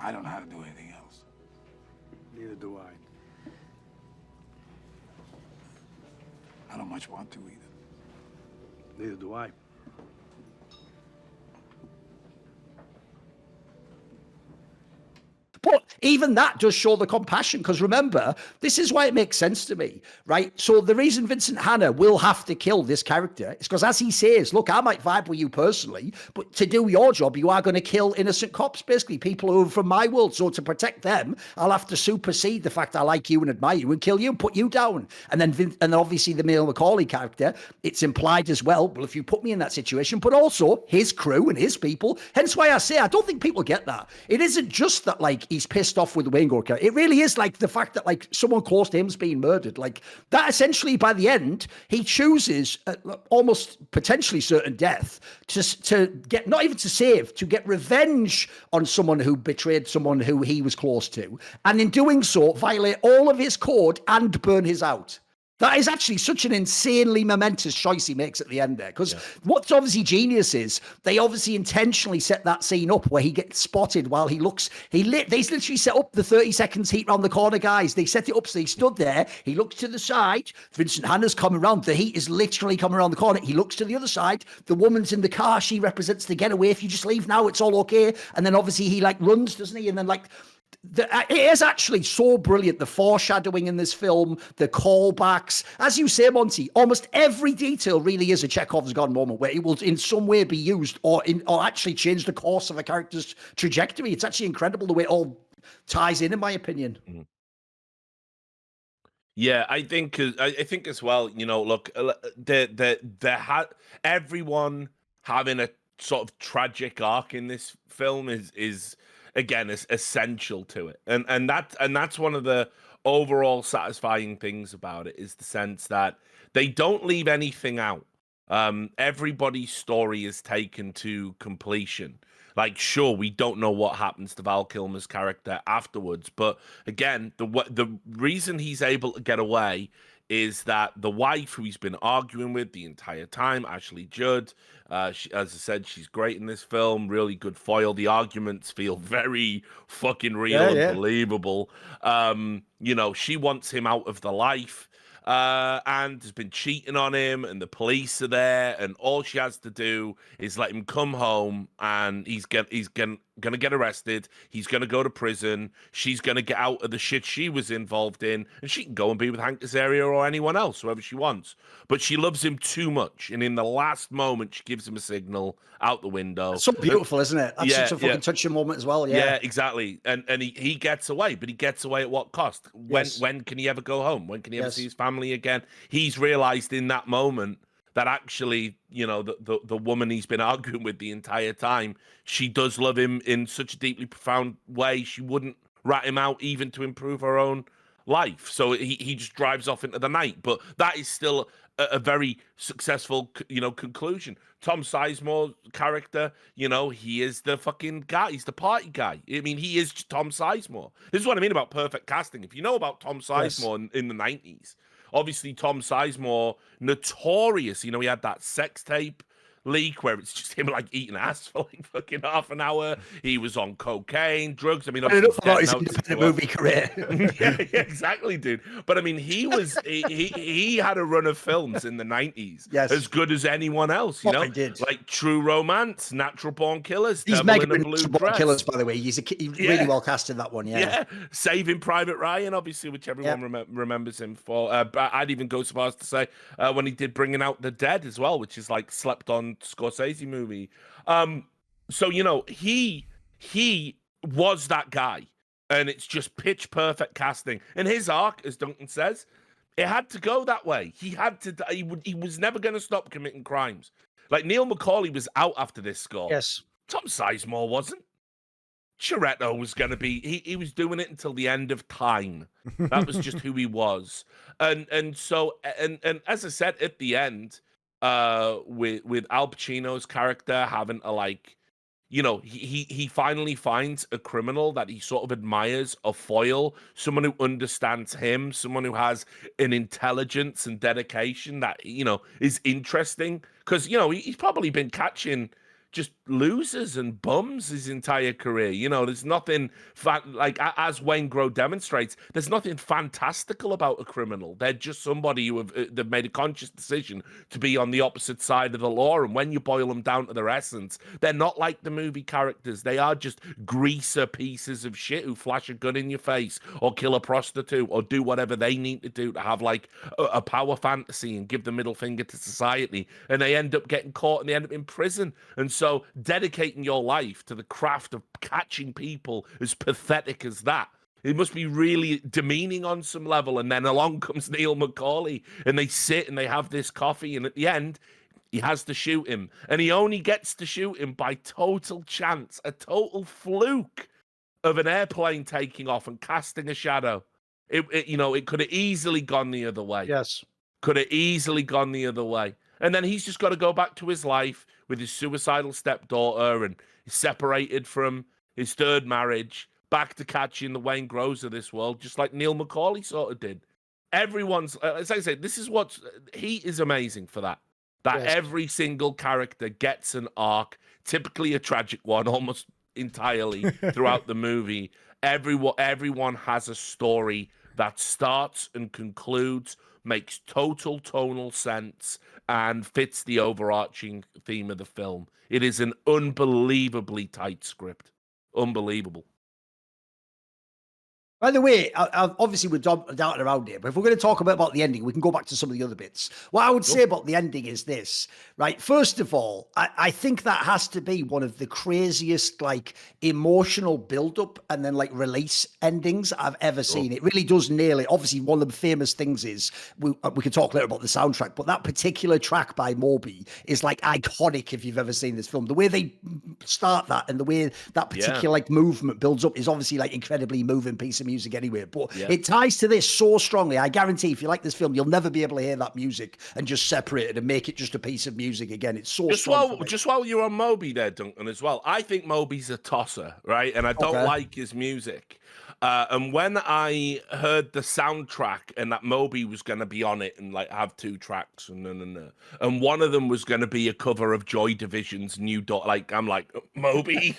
I don't know how to do anything else. Neither do I. I don't much want to either. Neither do I. But even that does show the compassion, because remember, this is why it makes sense to me, right? So the reason Vincent Hanna will have to kill this character is because, as he says, look, I might vibe with you personally, but to do your job, you are going to kill innocent cops, basically, people who are from my world. So to protect them, I'll have to supersede the fact I like you and admire you and kill you and put you down. And then obviously the Neil McCauley character, it's implied as well, well, if you put me in that situation, but also his crew and his people. Hence why I say I don't think people get that. It isn't just that, like, he's pissed off with the Wayne character. It really is like the fact that like someone close to him's being murdered. Like that essentially by the end, he chooses almost potentially certain death to get, not even to save, to get revenge on someone who betrayed someone who he was close to. And in doing so, violate all of his code and burn his out. That is actually such an insanely momentous choice he makes at the end there. Because what's obviously genius is they obviously intentionally set that scene up where he gets spotted while he looks. They literally set up the 30 seconds heat round the corner, guys. They set it up so he stood there. He looks to the side. Vincent Hanna's coming around. The heat is literally coming around the corner. He looks to the other side. The woman's in the car. She represents the getaway. If you just leave now, it's all okay. And then obviously he like runs, doesn't he? And then like... it is actually so brilliant, the foreshadowing in this film, the callbacks. As you say, Monty, almost every detail really is a Chekhov's gun moment where it will in some way be used or actually change the course of a character's trajectory. It's actually incredible the way it all ties in my opinion. Yeah, I think as well, you know, look, everyone having a sort of tragic arc in this film is again, is essential to it. And that's one of the overall satisfying things about it, is the sense that they don't leave anything out. Everybody's story is taken to completion. Like, sure, we don't know what happens to Val Kilmer's character afterwards, but again, the reason he's able to get away is that the wife who he's been arguing with the entire time, Ashley Judd, as I said, she's great in this film, really good foil. The arguments feel very fucking real and believable. You know, she wants him out of the life. and has been cheating on him, and the police are there, and all she has to do is let him come home, and he's gonna get arrested. He's gonna go to prison. She's gonna get out of the shit she was involved in, and she can go and be with Hank Azaria or anyone else, whoever she wants. But she loves him too much, and in the last moment, she gives him a signal out the window. It's so beautiful, isn't it? That's such a fucking touching moment as well. Yeah, exactly. And he gets away, but he gets away at what cost? When can he ever go home? When can he ever see his family again? He's realized in that moment that actually, you know, the woman he's been arguing with the entire time, she does love him in such a deeply profound way. She wouldn't rat him out even to improve her own life. So he just drives off into the night. But that is still a very successful, you know, conclusion. Tom Sizemore's character, you know, he is the fucking guy. He's the party guy. I mean, he is Tom Sizemore. This is what I mean about perfect casting. If you know about Tom Sizemore in the 90s, obviously Tom Sizemore, notorious, you know, he had that sex tape leak where it's just him like eating ass for like fucking half an hour. He was on cocaine, drugs. I mean, about his independent movie career. yeah, exactly, dude. But I mean, he was he had a run of films in the 90s, as good as anyone else. You know, like True Romance, Natural Born Killers, He's Devil mega in a Blue Born Dress. Killers, by the way. He's really well cast in that one. Yeah, Saving Private Ryan, obviously, which everyone remembers him for. But I'd even go so far as to say when he did Bringing Out the Dead as well, which is like slept on Scorsese movie. So you know, he was that guy, and it's just pitch perfect casting. And his arc, as Duncan says, it had to go that way. He had to. He was never going to stop committing crimes. Like Neil McCauley was out after this score. Yes. Tom Sizemore wasn't. Chiretto was going to be. He was doing it until the end of time. That was just who he was. And so as I said at the end, with Al Pacino's character having to, like, you know, he finally finds a criminal that he sort of admires, a foil, someone who understands him, someone who has an intelligence and dedication that, you know, is interesting. Because, you know, he's probably been catching just losers and bums his entire career. You know, there's nothing like, as Wayne Grove demonstrates, there's nothing fantastical about a criminal. They're just somebody who they've made a conscious decision to be on the opposite side of the law. And when you boil them down to their essence, they're not like the movie characters. They are just greaser pieces of shit who flash a gun in your face or kill a prostitute or do whatever they need to do to have like a power fantasy and give the middle finger to society. And they end up getting caught and they end up in prison. And so dedicating your life to the craft of catching people as pathetic as that, it must be really demeaning on some level. And then along comes Neil McCauley and they sit and they have this coffee, and at the end he has to shoot him, and he only gets to shoot him by total chance, a total fluke of an airplane taking off and casting a shadow. It you know, it could have easily gone the other way. Yes. Could have easily gone the other way. And then he's just got to go back to his life with his suicidal stepdaughter, and he's separated from his third marriage, back to catching the Wayne Groves of this world, just like Neil McCauley sort of did. Everyone's, as I say, this is what, he is amazing for that. That every single character gets an arc, typically a tragic one, almost entirely throughout the movie. Everyone has a story that starts and concludes, makes total tonal sense, and fits the overarching theme of the film. It is an unbelievably tight script. Unbelievable. By the way, obviously we're doubting around here, but if we're going to talk about the ending, we can go back to some of the other bits. What I would say about the ending is this, right? First of all, I think that has to be one of the craziest, like, emotional build-up and then, like, release endings I've ever seen. It really does nail it. Obviously, one of the famous things is, we can talk later about the soundtrack, but that particular track by Moby is, like, iconic if you've ever seen this film. The way they start that and the way that particular, like, movement builds up is obviously, like, incredibly moving piece of music anyway, but it ties to this so strongly. I guarantee if you like this film, you'll never be able to hear that music and just separate it and make it just a piece of music again. It's so strong. Just while you're on Moby there, Duncan, as well, I think Moby's a tosser, right? And I don't like his music. And when I heard the soundtrack and that Moby was going to be on it and like have 2 tracks and one of them was going to be a cover of Joy Division's New Dawn, like I'm like Moby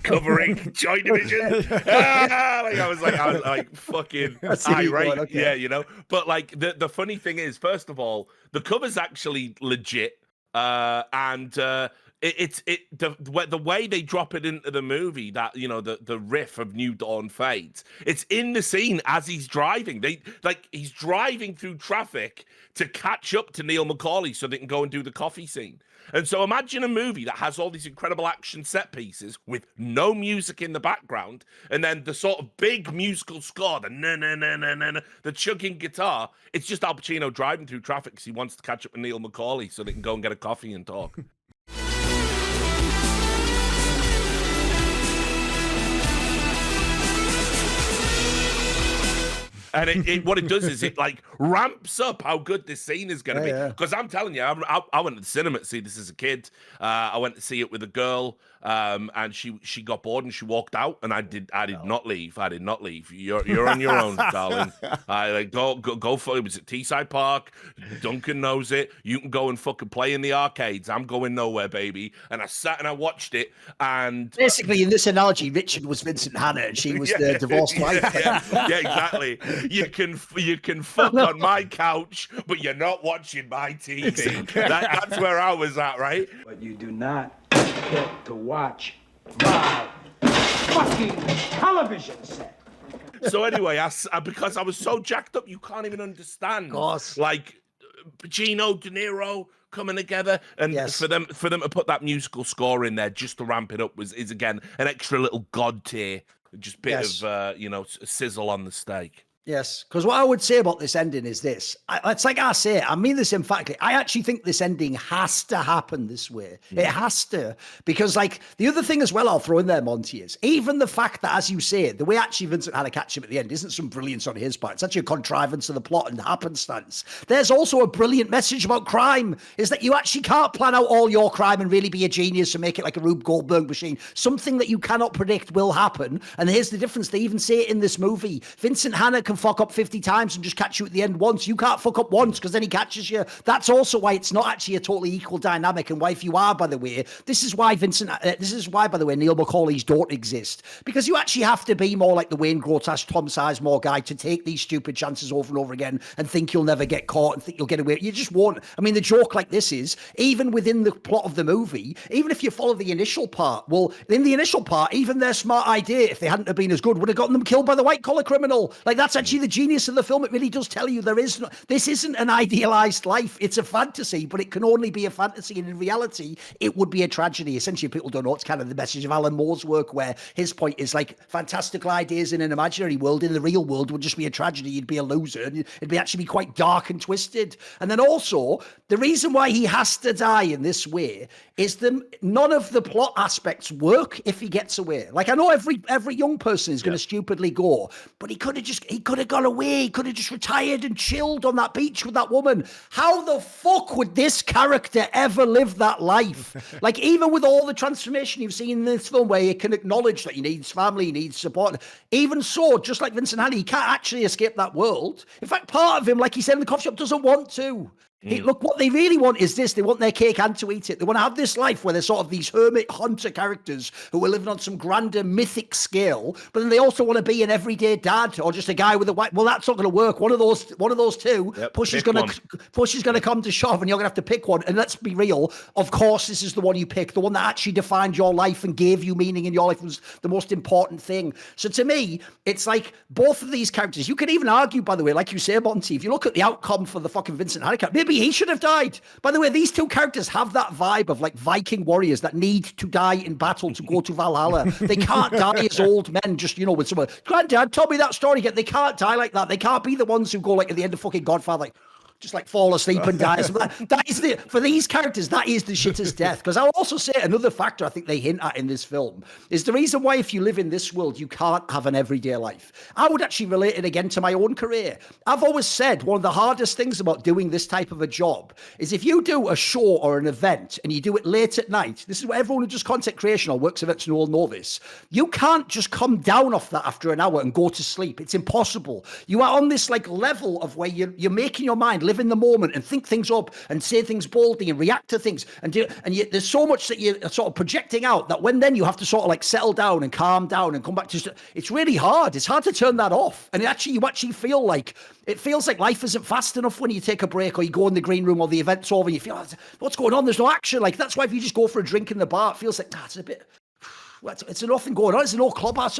covering Joy Division. I was like fucking irate, okay. Yeah, you know. But like the funny thing is, first of all, the cover's actually legit, and the way they drop it into the movie, that, you know, the riff of New Dawn fades, it's in the scene as he's driving. He's driving through traffic to catch up to Neil McCauley so they can go and do the coffee scene. And so imagine a movie that has all these incredible action set pieces with no music in the background, and then the sort of big musical score, the chugging guitar. It's just Al Pacino driving through traffic because he wants to catch up with Neil McCauley so they can go and get a coffee and talk. And what it does is it like ramps up how good this scene is going to be. Because I'm telling you, I went to the cinema to see this as a kid. I went to see it with a girl, and she got bored and she walked out. And I did not leave. I did not leave. You're on your own, darling. Go for it. Was at Teesside Park. Duncan knows it. You can go and fucking play in the arcades. I'm going nowhere, baby. And I sat and I watched it. And basically, in this analogy, Richard was Vincent Hanna and she was the divorced wife. Yeah, exactly. You can fuck on my couch, but you're not watching my TV. Exactly. That's where I was at, right? But you do not get to watch my fucking television set. So anyway, because I was so jacked up, you can't even understand. Of course. Like Pacino, De Niro coming together, and for them to put that musical score in there just to ramp it up is again an extra little god tier, just bit of sizzle on the steak. Yes, because what I would say about this ending is this. It's like I say, I mean this emphatically. I actually think this ending has to happen this way. It has to. Because, like, the other thing as well I'll throw in there, Monty, is even the fact that, as you say, the way actually Vincent Hanna catch him at the end isn't some brilliance on his part. It's actually a contrivance of the plot and happenstance. There's also a brilliant message about crime, is that you actually can't plan out all your crime and really be a genius and make it like a Rube Goldberg machine. Something that you cannot predict will happen. And here's the difference. They even say it in this movie. Vincent Hanna can fuck up 50 times and just catch you at the end once. You can't fuck up once because then he catches you. That's also why it's not actually a totally equal dynamic. And why, if you are, by the way, this is why, by the way, Neil McCauley's don't exist. Because you actually have to be more like the Wayne Grotash, Tom Sizemore guy to take these stupid chances over and over again and think you'll never get caught and think you'll get away. You just won't. I mean, the joke like this is, even within the plot of the movie, even if you follow the initial part, well, in the initial part, even their smart idea, if they hadn't have been as good, would have gotten them killed by the white-collar criminal. Like, that's actually the genius of the film. It really does tell you this isn't an idealized life. It's a fantasy, but it can only be a fantasy, and in reality it would be a tragedy. Essentially, people don't know, it's kind of the message of Alan Moore's work, where his point is like fantastical ideas in an imaginary world, in the real world, would just be a tragedy. You'd be a loser, and it'd be actually be quite dark and twisted. And then also, the reason why he has to die in this way is none of the plot aspects work if he gets away. Like, I know every young person is going to stupidly go, but he could have gone away. He could have just retired and chilled on that beach with that woman. How the fuck would this character ever live that life? Like, even with all the transformation you've seen in this film, where he can acknowledge that he needs family, he needs support, even so, just like Vincent Hanna, he can't actually escape that world. In fact, part of him, like he said in the coffee shop, doesn't want to. Look, what they really want is this. They want their cake and to eat it. They want to have this life where they're sort of these hermit hunter characters who are living on some grander mythic scale, but then they also want to be an everyday dad or just a guy with a white. Well, that's not going to work. One of those two. Yep, push is going to come to shove, and you're going to have to pick one. And let's be real. Of course, this is the one you pick. The one that actually defined your life and gave you meaning in your life was the most important thing. So to me, it's like both of these characters. You can even argue, by the way, like you say, Monty, if you look at the outcome for the fucking Vincent Hanna character, maybe he should have died. By the way, these two characters have that vibe of like Viking warriors that need to die in battle to go to Valhalla. They can't die as old men, just, with someone, Granddad, tell me that story again. They can't die like that. They can't be the ones who go like at the end of fucking Godfather, like, just like fall asleep and die. That is for these characters, that is the shittest death. Because I'll also say another factor I think they hint at in this film is the reason why if you live in this world, you can't have an everyday life. I would actually relate it again to my own career. I've always said one of the hardest things about doing this type of a job is if you do a show or an event and you do it late at night, this is what everyone who does content creation or works events and all know this, you can't just come down off that after an hour and go to sleep. It's impossible. You are on this like level of where you're making your mind live in the moment and think things up and say things boldly and react to things there's so much that you're sort of projecting out that when then you have to sort of like settle down and calm down and come back to it's really hard. It's hard to turn that off. And you actually feel like it feels like life isn't fast enough when you take a break or you go in the green room or the event's over and you feel what's going on? There's no action. Like that's why if you just go for a drink in the bar, it feels like it's a bit it's nothing going on. It's an old clubhouse.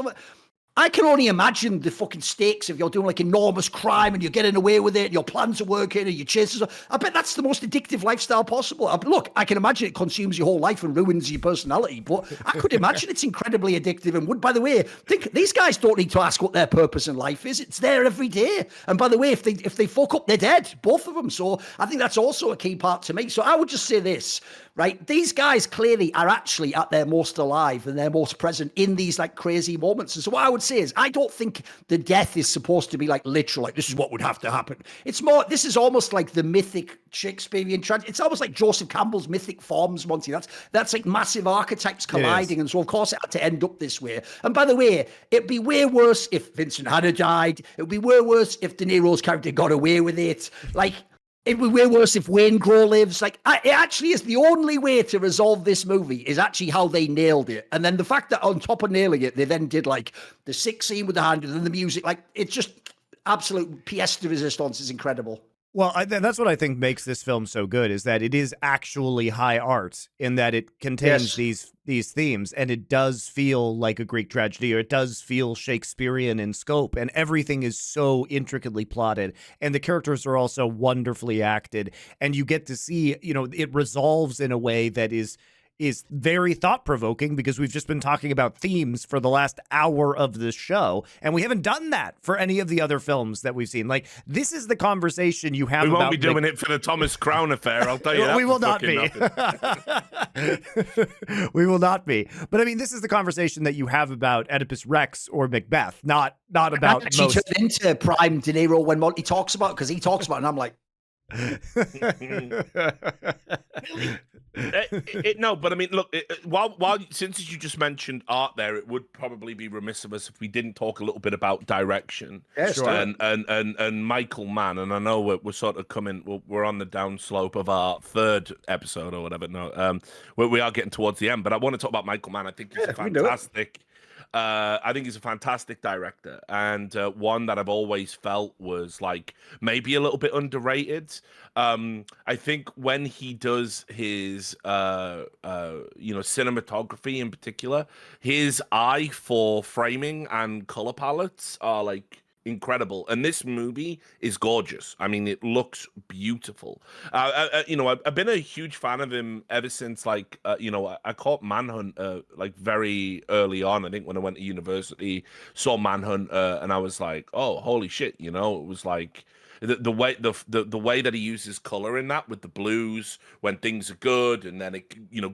I can only imagine the fucking stakes if you're doing like enormous crime and you're getting away with it and your plans are working and your chases. I bet that's the most addictive lifestyle possible. Look, I can imagine it consumes your whole life and ruins your personality, but I could imagine it's incredibly addictive and would, by the way, think these guys don't need to ask what their purpose in life is. It's there every day. And by the way, if they fuck up, they're dead, both of them. So I think that's also a key part to me. So I would just say this, right? These guys clearly are actually at their most alive and their most present in these like crazy moments. And so what I would say is, I don't think the death is supposed to be like literal, like this is what would have to happen. It's more, this is almost like the mythic Shakespearean tragedy. It's almost like Joseph Campbell's mythic forms, Monty. That's like massive archetypes colliding. And so of course it had to end up this way. And by the way, it'd be way worse if Vincent Hanna died. It'd be way worse if De Niro's character got away with it. Like, it'd be way worse if Wayne Grow lives. Like, it actually is the only way to resolve this movie is actually how they nailed it. And then the fact that on top of nailing it, they then did like the sex scene with the hand and then the music. Like, it's just absolute pièce de résistance is incredible. Well, that's what I think makes this film so good is that it is actually high art in that it contains these themes and it does feel like a Greek tragedy or it does feel Shakespearean in scope and everything is so intricately plotted and the characters are also wonderfully acted and you get to see, it resolves in a way that is very thought-provoking because we've just been talking about themes for the last hour of the show, and we haven't done that for any of the other films that we've seen. Like, this is the conversation you have about... We won't be doing it for the Thomas Crown affair, I'll tell you that. We will not be. We will not be. But, I mean, this is the conversation that you have about Oedipus Rex or Macbeth, not about I actually turned into Prime De Niro when Monty talks about it, because he talks about it, and I'm like... No, but I mean, look. Since you just mentioned art, there, it would probably be remiss of us if we didn't talk a little bit about direction. Yes, sure. And Michael Mann. And I know we're sort of coming. We're on the downslope of our third episode or whatever. No, we are getting towards the end. But I want to talk about Michael Mann. I think he's fantastic. I think he's a fantastic director and one that I've always felt was like maybe a little bit underrated. I think when he does his cinematography in particular, his eye for framing and color palettes are like incredible, and this movie is gorgeous. I mean, it looks beautiful. I've been a huge fan of him ever since I caught Manhunt like very early on. I think when I went to university, saw Manhunt, and I was like, oh, holy shit! It was like the way that he uses color in that with the blues when things are good, and then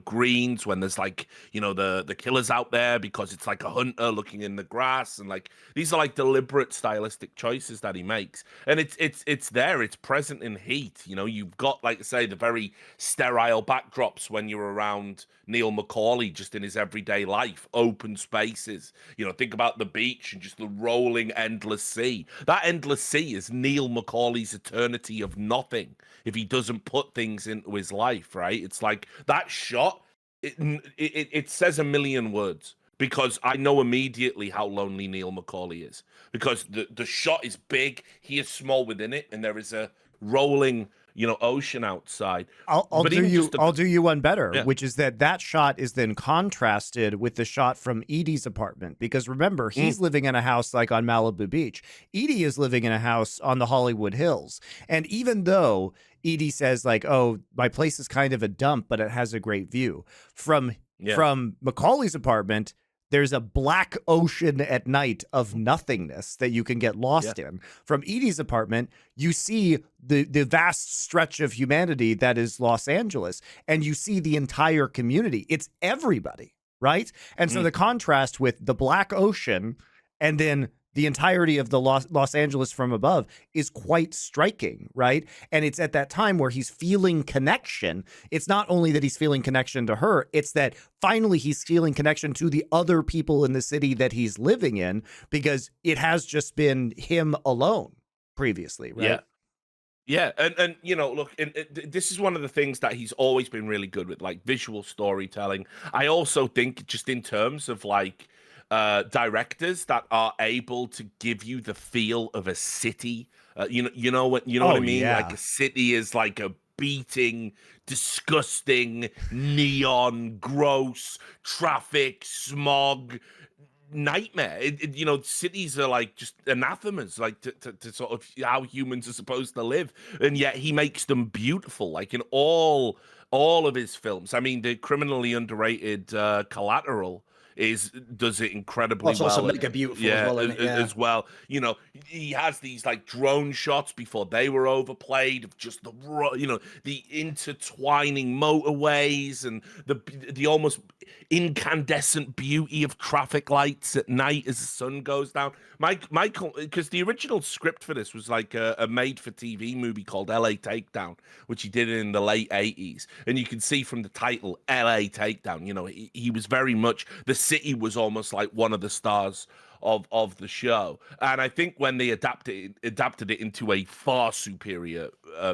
greens when there's like the killer's out there because it's like a hunter looking in the grass, and like these are like deliberate stylistic choices that he makes, and it's there, it's present in Heat. You've got, like I say, the very sterile backdrops when you're around Neil McCauley just in his everyday life, open spaces. Think about the beach and just the rolling endless sea. That endless sea is Neil McCauley's eternity of nothing if he doesn't put things into his life, right? It's like that shot, it says a million words because I know immediately how lonely Neil McCauley is because the shot is big, he is small within it, and there is a rolling ocean outside. I'll do you one better, which is that shot is then contrasted with the shot from Edie's apartment. Because remember, he's living in a house like on Malibu Beach. Edie is living in a house on the Hollywood Hills. And even though Edie says like, oh, my place is kind of a dump, but it has a great view. From Macaulay's apartment, there's a black ocean at night of nothingness that you can get lost in. From Edie's apartment, you see the vast stretch of humanity that is Los Angeles, and you see the entire community. It's everybody, right? And so the contrast with the black ocean and then the entirety of the Los Angeles from above is quite striking, right? And it's at that time where he's feeling connection. It's not only that he's feeling connection to her, it's that finally he's feeling connection to the other people in the city that he's living in, because it has just been him alone previously, right? Yeah, and you know, look, this is one of the things that he's always been really good with, like visual storytelling. I also think just in terms of like directors that are able to give you the feel of a city. You know what I mean? Yeah. Like a city is like a beating, disgusting, neon, gross, traffic, smog, nightmare. You know, cities are like just anathemas, like to sort of how humans are supposed to live, and yet he makes them beautiful, like in all of his films. I mean, the criminally underrated Collateral does it incredibly well. Also mega beautiful as well, isn't it? Yeah. As well. You know, he has these like drone shots before they were overplayed of just the intertwining motorways and the almost incandescent beauty of traffic lights at night as the sun goes down. Michael, because the original script for this was like a made-for-TV movie called LA Takedown, which he did in the late 80s. And you can see from the title, LA Takedown, you know, he was very much, the city was almost like one of the stars of the show. And I think when they adapted it into a far superior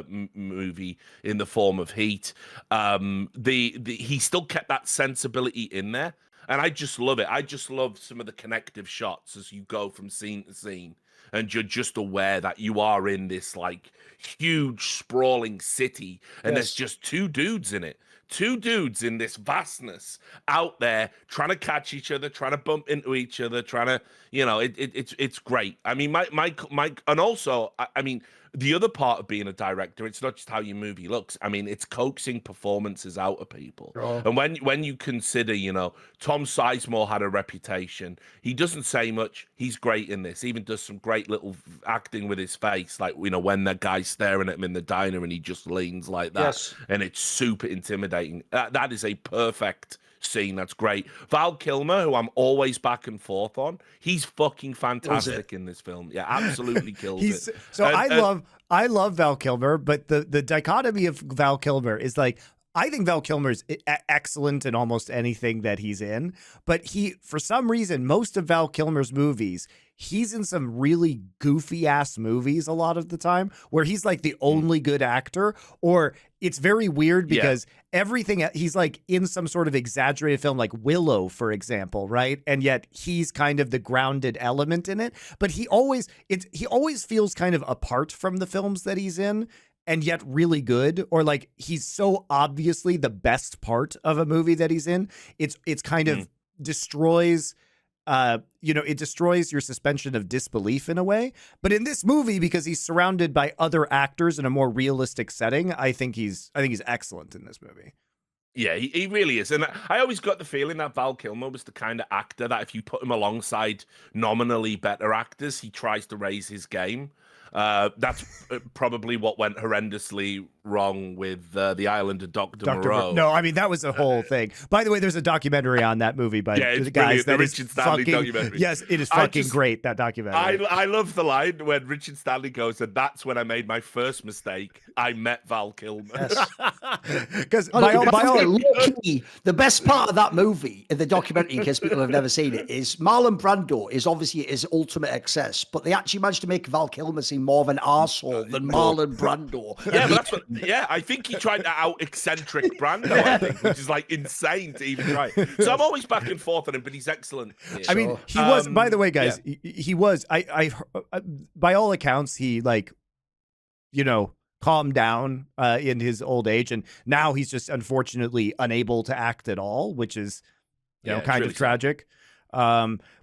movie in the form of Heat, he still kept that sensibility in there. And I just love it. I just love some of the connective shots as you go from scene to scene. And you're just aware that you are in this like huge sprawling city. And there's just two dudes in it. Two dudes in this vastness out there trying to catch each other, trying to bump into each other, trying to, you know, it's great. I mean, Mike, and also, I mean, the other part of being a director, it's not just how your movie looks. I mean, it's coaxing performances out of people. Oh. And when you consider, you know, Tom Sizemore had a reputation. He doesn't say much. He's great in this. He even does some great little acting with his face, like, you know, when that guy's staring at him in the diner and he just leans like that. Yes. And it's super intimidating. That is a perfect scene. That's great. Val Kilmer, who I'm always back and forth on, he's fucking fantastic in this film. Yeah, absolutely kills it. So I love Val Kilmer, but the dichotomy of Val Kilmer is like, I think Val Kilmer's excellent in almost anything that he's in, but for some reason, most of Val Kilmer's movies, he's in some really goofy ass movies a lot of the time where he's like the only good actor, or it's very weird because everything, he's like in some sort of exaggerated film like Willow, for example, right? And yet he's kind of the grounded element in it, but he always feels kind of apart from the films that he's in, and yet really good, or like he's so obviously the best part of a movie that he's in. It's kind of destroys, it destroys your suspension of disbelief in a way. But in this movie, because he's surrounded by other actors in a more realistic setting, I think he's excellent in this movie. Yeah, he really is. And I always got the feeling that Val Kilmer was the kind of actor that if you put him alongside nominally better actors, he tries to raise his game. That's probably what went horrendously wrong with The Island of Dr. Moreau. No, I mean, that was a whole thing. By the way, there's a documentary on that movie by the guys. The Richard Stanley documentary. Yes, it is fucking great, that documentary. I love the line when Richard Stanley goes, and that's when I made my first mistake. I met Val Kilmer. Because the best part of that movie, in the documentary, in case people have never seen it, is Marlon Brando is obviously his ultimate excess, but they actually managed to make Val Kilmer seem more of an arsehole than Marlon Brando. Yeah, but I think he tried to out eccentric Brando, I think, which is like insane to even try. So I'm always back and forth on him, but he's excellent. Yeah. I mean, he was, by the way, guys, he was, I by all accounts, he like, you know, calmed down in his old age, and now he's just unfortunately unable to act at all, which is, you know, kind of tragic.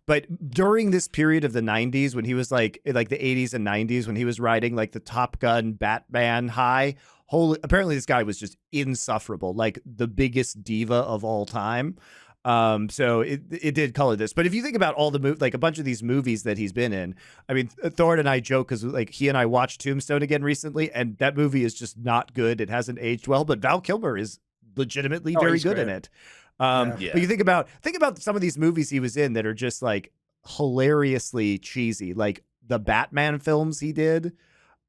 But during this period of the 90s, when he was like the 80s and 90s, when he was riding like the Top Gun Batman high, apparently this guy was just insufferable, like the biggest diva of all time. So it did color this. But if you think about all the like a bunch of these movies that he's been in, I mean, Thorin and I joke because like he and I watched Tombstone again recently, and that movie is just not good. It hasn't aged well, but Val Kilmer is legitimately very good in it. But you think about some of these movies he was in that are just like hilariously cheesy, like the Batman films he did,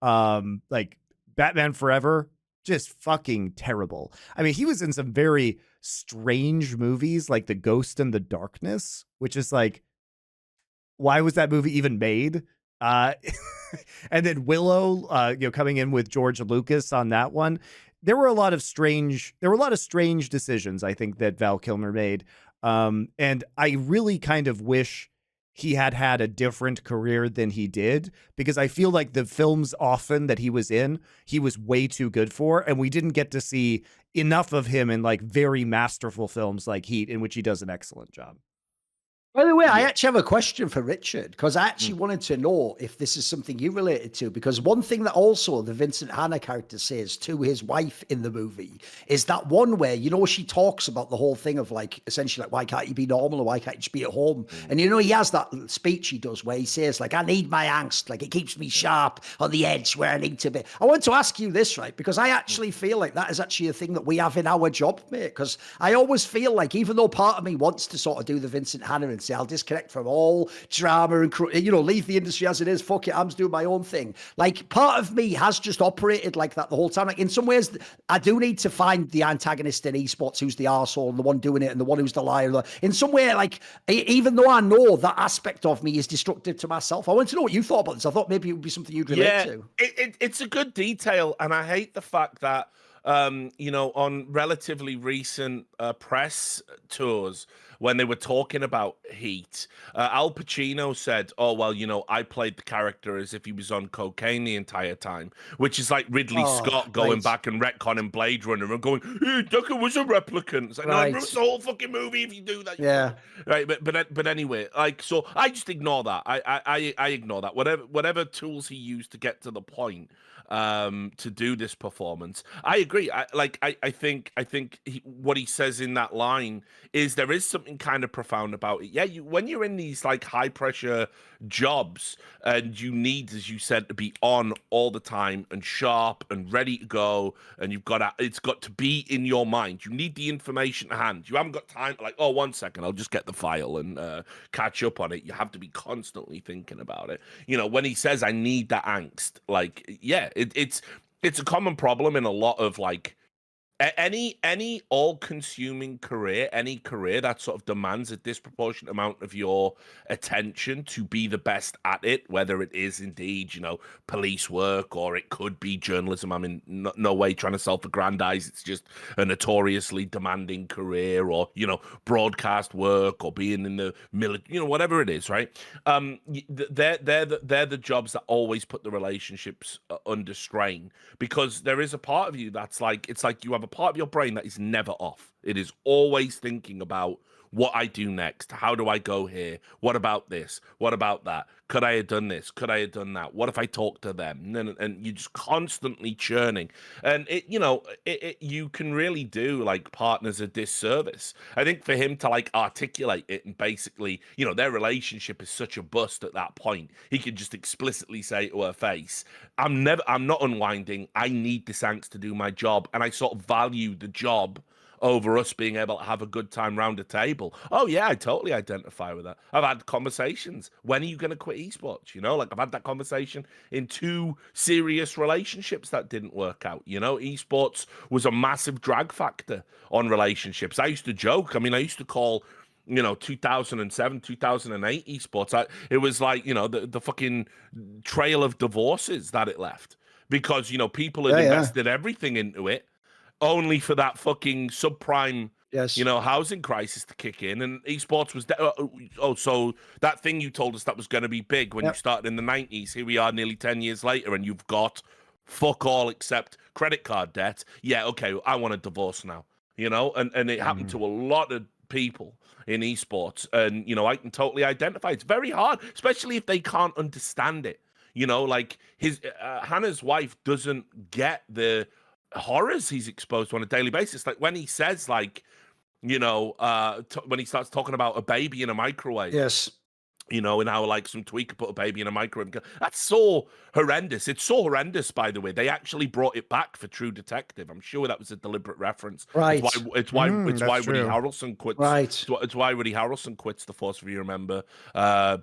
like Batman Forever, just fucking terrible. I mean, he was in some very strange movies like The Ghost and the Darkness, which is like, why was that movie even made? And then Willow, coming in with George Lucas on that one. There were a lot of strange decisions, I think, that Val Kilmer made. And I really kind of wish he had a different career than he did, because I feel like the films often that he was in, he was way too good for, and we didn't get to see enough of him in like very masterful films like Heat, in which he does an excellent job. By the way, I actually have a question for Richard, because I actually wanted to know if this is something you related to, because one thing that also the Vincent Hanna character says to his wife in the movie is that one where, she talks about the whole thing of like, essentially like, why can't you be normal, or why can't you just be at home? And he has that speech he does where he says like, I need my angst, like it keeps me sharp on the edge where I need to be. I want to ask you this, right? Because I actually feel like that is actually a thing that we have in our job, mate, because I always feel like, even though part of me wants to sort of do the Vincent Hanna and say, I'll disconnect from all drama and, leave the industry as it is. Fuck it, I'm just doing my own thing. Like, part of me has just operated like that the whole time. Like, in some ways, I do need to find the antagonist in esports who's the arsehole and the one doing it and the one who's the liar. In some way, like, even though I know that aspect of me is destructive to myself, I want to know what you thought about this. I thought maybe it would be something you'd relate to. It's a good detail, and I hate the fact that on relatively recent press tours, when they were talking about Heat, Al Pacino said, oh, well, I played the character as if he was on cocaine the entire time, which is like Ridley Scott going back and retconning Blade Runner and going, hey, Deckard was a replicant. It's like, no, it's the whole fucking movie if you do that. Yeah. Right, but anyway, like, so I just ignore that. I ignore that. Whatever tools he used to get to the point to do this performance. I agree. I think what he says in that line is there is something kind of profound about it. Yeah, when you're in these like high pressure jobs and you need, as you said, to be on all the time and sharp and ready to go, and it's got to be in your mind. You need the information to hand. You haven't got time to like, oh, 1 second, I'll just get the file and catch up on it. You have to be constantly thinking about it. When he says, I need that angst, like, yeah, it's a common problem in a lot of like any all-consuming career, any career that sort of demands a disproportionate amount of your attention to be the best at it, whether it is indeed, police work, or it could be journalism. I mean, no way trying to self-aggrandize. It's just a notoriously demanding career, or, broadcast work, or being in the military, whatever it is, right? They're the jobs that always put the relationships under strain, because there is a part of you that's like, it's like you have a part of your brain that is never off. It is always thinking about what I do next. How do I go here? What about this? What about that? Could I have done this? Could I have done that? What if I talk to them? And you're just constantly churning. And you can really do like partners a disservice. I think for him to like articulate it and basically, their relationship is such a bust at that point. He could just explicitly say to her face, I'm not unwinding. I need this angst to do my job. And I sort of value the job over us being able to have a good time round a table. Oh yeah, I totally identify with that. I've had conversations. When are you going to quit esports? Like I've had that conversation in 2 serious relationships that didn't work out. Esports was a massive drag factor on relationships. I used to joke. I mean, I used to call 2007, 2008 esports. It was like, the fucking trail of divorces that it left, because, people had invested everything into it, only for that fucking subprime, housing crisis to kick in. And esports was, so that thing you told us that was going to be big when you started in the 90s, here we are nearly 10 years later, and you've got fuck all except credit card debt. Yeah, okay, I want a divorce now, and it happened to a lot of people in esports. And, I can totally identify. It's very hard, especially if they can't understand it. Like his Hannah's wife doesn't get the horrors he's exposed to on a daily basis. Like when he says like, You know, when he starts talking about a baby in a microwave. Yes. You know, and how like some tweaker put a baby in a microwave. That's so horrendous. It's so horrendous, by the way. They actually brought it back for True Detective. I'm sure that was a deliberate reference. Right. It's why that's Woody true. Harrelson quits. Right. It's why Woody Harrelson quits The Force, if you remember,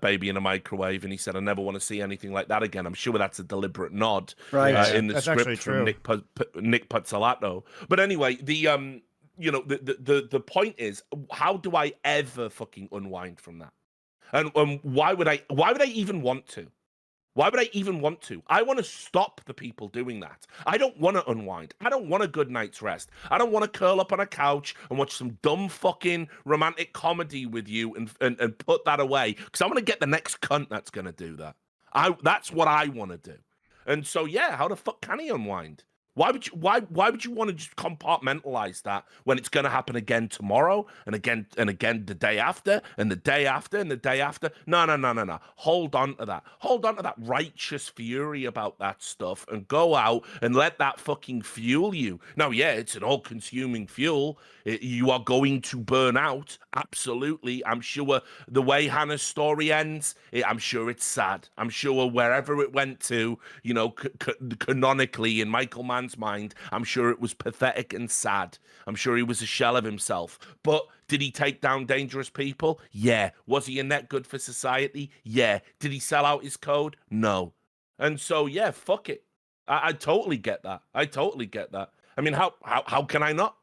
Baby in a Microwave, and he said, "I never want to see anything like that again." I'm sure that's a deliberate nod, Right. in the That's actually script from Nick Pizzolatto. But anyway, the you know, the point is, how do I ever fucking unwind from that? And why would I even want to? Why would I even want to? I want to stop the people doing that. I don't want to unwind. I don't want a good night's rest. I don't want to curl up on a couch and watch some dumb fucking romantic comedy with you and put that away, because I want to get the next cunt that's going to do that. That's what I want to do. And so, yeah, how the fuck can he unwind? Why would you want to just compartmentalize that when it's going to happen again tomorrow and again the day after and the day after and the day after? No. Hold on to that. Hold on to that righteous fury about that stuff and go out and let that fucking fuel you. Now, yeah, it's an all-consuming fuel. You are going to burn out. Absolutely. I'm sure the way Hannah's story ends, I'm sure it's sad. I'm sure wherever it went to, you know, canonically in Michael Mann mind, I'm sure it was pathetic and sad. I'm sure he was a shell of himself. But did he take down dangerous people? Yeah. Was he a net good for society? Yeah. Did he sell out his code? No. And so, yeah, fuck it. I totally get that. I mean, how can I not?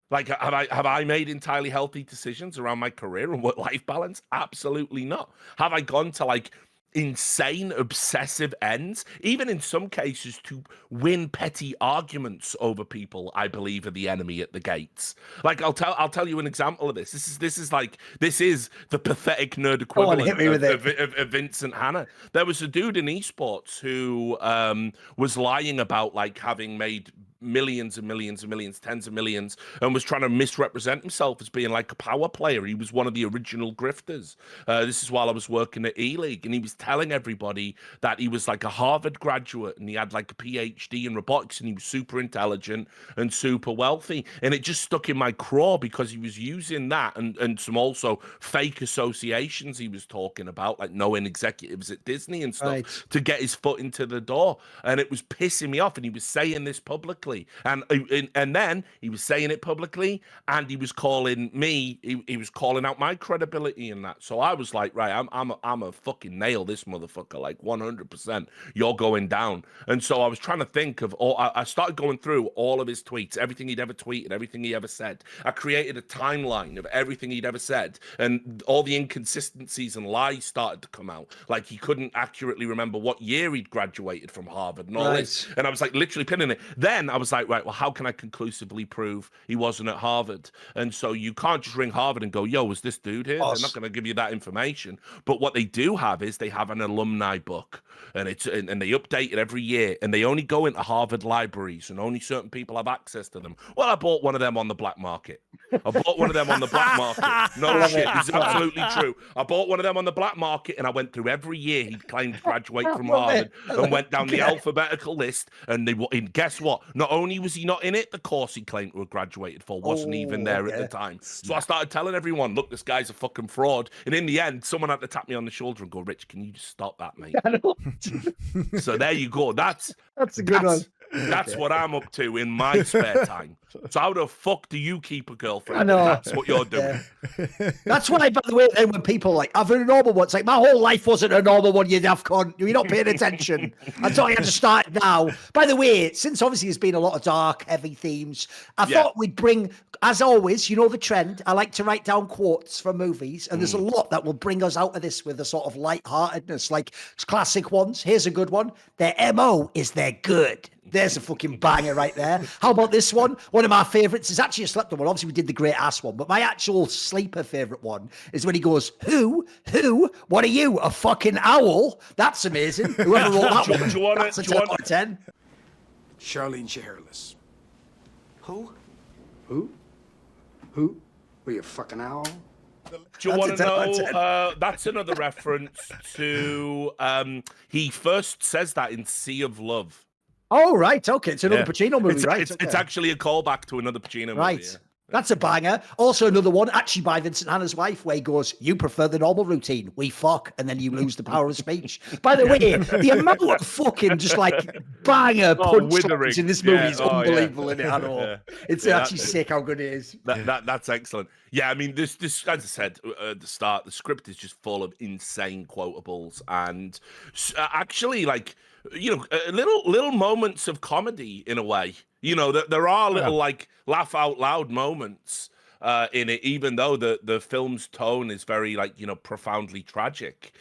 Like, have I made entirely healthy decisions around my career and work-life balance? Absolutely not. Have I gone to like insane obsessive ends, even in some cases to win petty arguments over people I believe are the enemy at the gates? Like, I'll tell you an example of this. This is the pathetic nerd equivalent of Vincent Hanna. There was a dude in esports who was lying about like having made millions and millions and millions, tens of millions, and was trying to misrepresent himself as being like a power player. He was one of the original grifters. This is while I was working at E-League, and he was telling everybody that he was like a Harvard graduate and he had like a PhD in robotics and he was super intelligent and super wealthy. And it just stuck in my craw because he was using that and some also fake associations he was talking about, like knowing executives at Disney and stuff, to get his foot into the door. And it was pissing me off. And he was saying this publicly. And then he was saying it publicly, and he was calling me. He was calling out my credibility in that. So I was like, right, I'm a fucking nail this motherfucker, like 100%. You're going down. And so I was trying to think of all. I started going through all of his tweets, everything he'd ever tweeted, everything he ever said. I created a timeline of everything he'd ever said, and all the inconsistencies and lies started to come out. Like he couldn't accurately remember what year he'd graduated from Harvard and all this. And I was like literally pinning it. Then I was like, right, well, how can I conclusively prove he wasn't at Harvard? And so you can't just ring Harvard and go, yo, was this dude here? They're not going to give you that information. But what they do have is they have an alumni book, and they update it every year, and they only go into Harvard libraries, and only certain people have access to them. Well, I bought one of them on the black market. No shit, it's absolutely true. I bought one of them on the black market, and I went through every year he'd claimed to graduate from Harvard and went down the alphabetical list. And guess what? Not only was he not in it, the course he claimed to have graduated for wasn't even there at the time. So I started telling everyone, look, this guy's a fucking fraud. And in the end, someone had to tap me on the shoulder and go, Rich, can you just stop that, mate? So there you go. That's a good one. That's what I'm up to in my spare time. So how the fuck do you keep a girlfriend? I know. That's what you're doing. That's why, by the way, then when people are like, I've had a normal one, it's like, my whole life wasn't a normal one, you daft cunt. You're not paying attention. Until I had to start it now. By the way, since obviously there's been a lot of dark, heavy themes, I thought we'd bring, as always, you know the trend, I like to write down quotes from movies, and there's a lot that will bring us out of this with a sort of lightheartedness, like classic ones. Here's a good one. Their MO is they're good. There's a fucking banger right there. How about this one? One of my favorites is actually a slept one. Obviously, we did the great ass one, but my actual sleeper favorite one is when he goes, Who? What are you, a fucking owl? That's amazing. Whoever wrote that one, that's a 10 out of 10. Charlene Shairless. Who? Were you a fucking owl? Do you want to know? That's another reference to. He first says that in Sea of Love. Oh, right. Okay. It's another Pacino movie, right? It's actually a callback to another Pacino movie. Right. Yeah. That's a banger. Also, another one, actually by Vincent Hanna's wife, where he goes, "You prefer the normal routine. We fuck, and then you lose the power of speech." By the way, the amount of fucking just like banger punchlines in this movie is unbelievable, isn't it? I know. It's actually sick how good it is. That's excellent. Yeah, I mean, this as I said at the start, the script is just full of insane quotables and actually, like, you know, little moments of comedy in a way. You know, that there are little like laugh out loud moments in it, even though the film's tone is very, like, you know, profoundly tragic.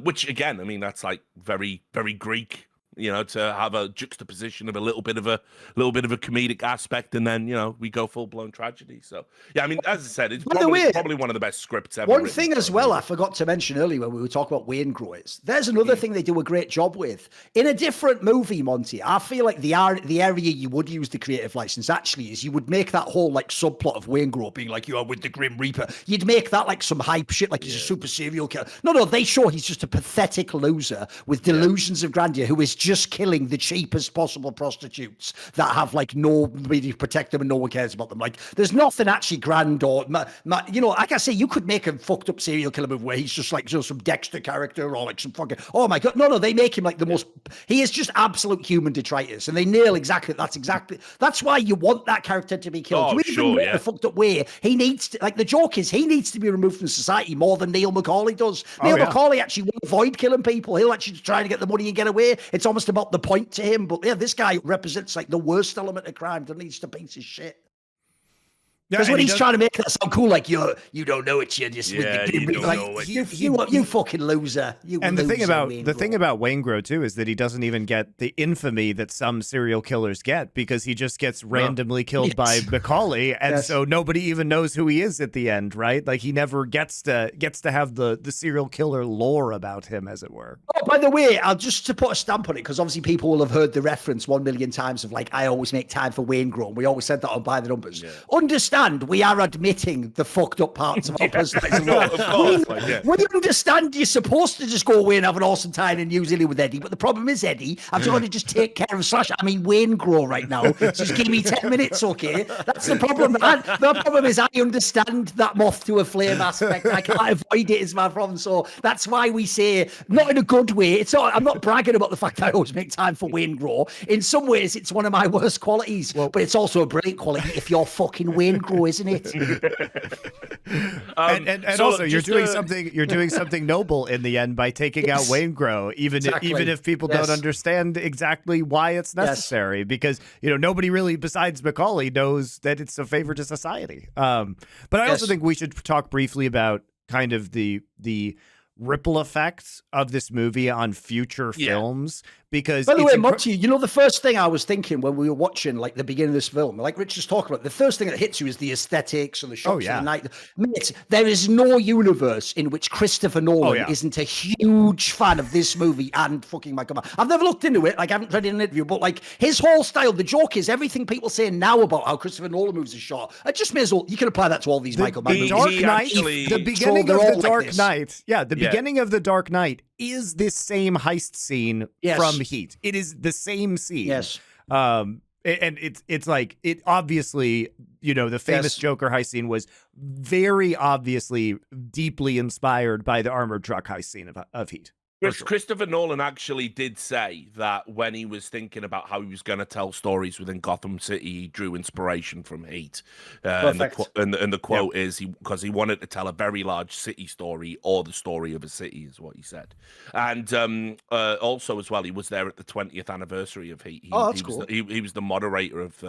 Which again, I mean, that's like very, very Greek. You know, to have a juxtaposition of a little bit of a comedic aspect, and then, you know, we go full blown tragedy. So yeah, I mean, as I said, it's probably one of the best scripts ever. One thing as well, I forgot to mention earlier when we were talking about Wayne growers. There's another thing they do a great job with in a different movie, Monty. I feel like the area you would use the creative license actually is you would make that whole like subplot of Wayne Grow being like, you are with the Grim Reaper. You'd make that like some hype shit, like he's a super serial killer. No, they show he's just a pathetic loser with delusions of grandeur who is just killing the cheapest possible prostitutes that have like nobody to protect them and no one cares about them. Like, there's nothing actually grand or, you know, like I say, you could make a fucked up serial killer movie where he's just like, you know, some Dexter character or like some fucking, oh my God. No, they make him like the most, he is just absolute human detritus, and they nail that's why you want that character to be killed. Oh, sure, the fucked up way. He needs to, like, the joke is he needs to be removed from society more than Neil McCauley does. Neil McCauley actually will avoid killing people. He'll actually try to get the money and get away. It's almost about the point to him. But yeah, this guy represents like the worst element of crime that needs to piece of shit. Because when he's trying to make that sound cool, like you don't know it, you're just with the like, you fucking loser. And the thing about Waingro too is that he doesn't even get the infamy that some serial killers get, because he just gets randomly killed by McCauley, and so nobody even knows who he is at the end, right? Like, he never gets to have the serial killer lore about him, as it were. Oh, by the way, I'll just to put a stamp on it, because obviously people will have heard the reference 1 million times of like, I always make time for Waingro. We always said that on By the Numbers. Yeah. Understand, we are admitting the fucked up parts of our personalities. We understand you're supposed to just go away and have an awesome time and use Illy with Eddie, but the problem is, Eddie, I'm trying to just take care of Wayne Grow right now. Just give me 10 minutes, okay? That's the problem. The problem is, I understand that moth to a flame aspect. I can't avoid it, is my problem. So that's why we say, not in a good way. I'm not bragging about the fact that I always make time for Wayne Grow. In some ways, it's one of my worst qualities, but it's also a brilliant quality if you're fucking Wayne Grow, isn't it? And also, you're doing something noble in the end by taking out Waingro, even if people don't understand exactly why it's necessary, because, you know, nobody really besides McCauley knows that it's a favor to society. But I also think we should talk briefly about kind of the ripple effects of this movie on future films, because, by the way, Monty, you know, the first thing I was thinking when we were watching like the beginning of this film, like Rich was talking about, the first thing that hits you is the aesthetics and the shots of the night. Mate, there is no universe in which Christopher Nolan isn't a huge fan of this movie and fucking Michael Mann. I've never looked into it, like I haven't read it in an interview, but like his whole style, the joke is everything people say now about how Christopher Nolan moves his shot. I just may as well, you can apply that to all these Michael Mann movies. The beginning of The Dark Knight. Yeah, the beginning of The Dark Knight is this same heist scene from Heat. It is the same scene. Yes. And it's like, it obviously, you know, the famous Joker heist scene was very obviously deeply inspired by the armored truck heist scene of Heat. Christopher Nolan actually did say that when he was thinking about how he was going to tell stories within Gotham City, he drew inspiration from Heat. And the quote is, because he wanted to tell a very large city story, or the story of a city, is what he said. And also as well, he was there at the 20th anniversary of Heat. That's cool. He was the moderator of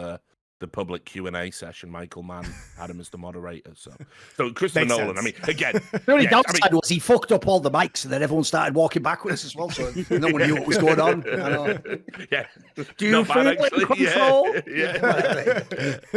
the public Q&A session. Michael Mann had him as the moderator. So Christopher Nolan, I mean, again, the only downside was he fucked up all the mics, and then everyone started walking backwards as well, so no one knew what was going on. I know. Yeah. Do you feel in control? Yeah.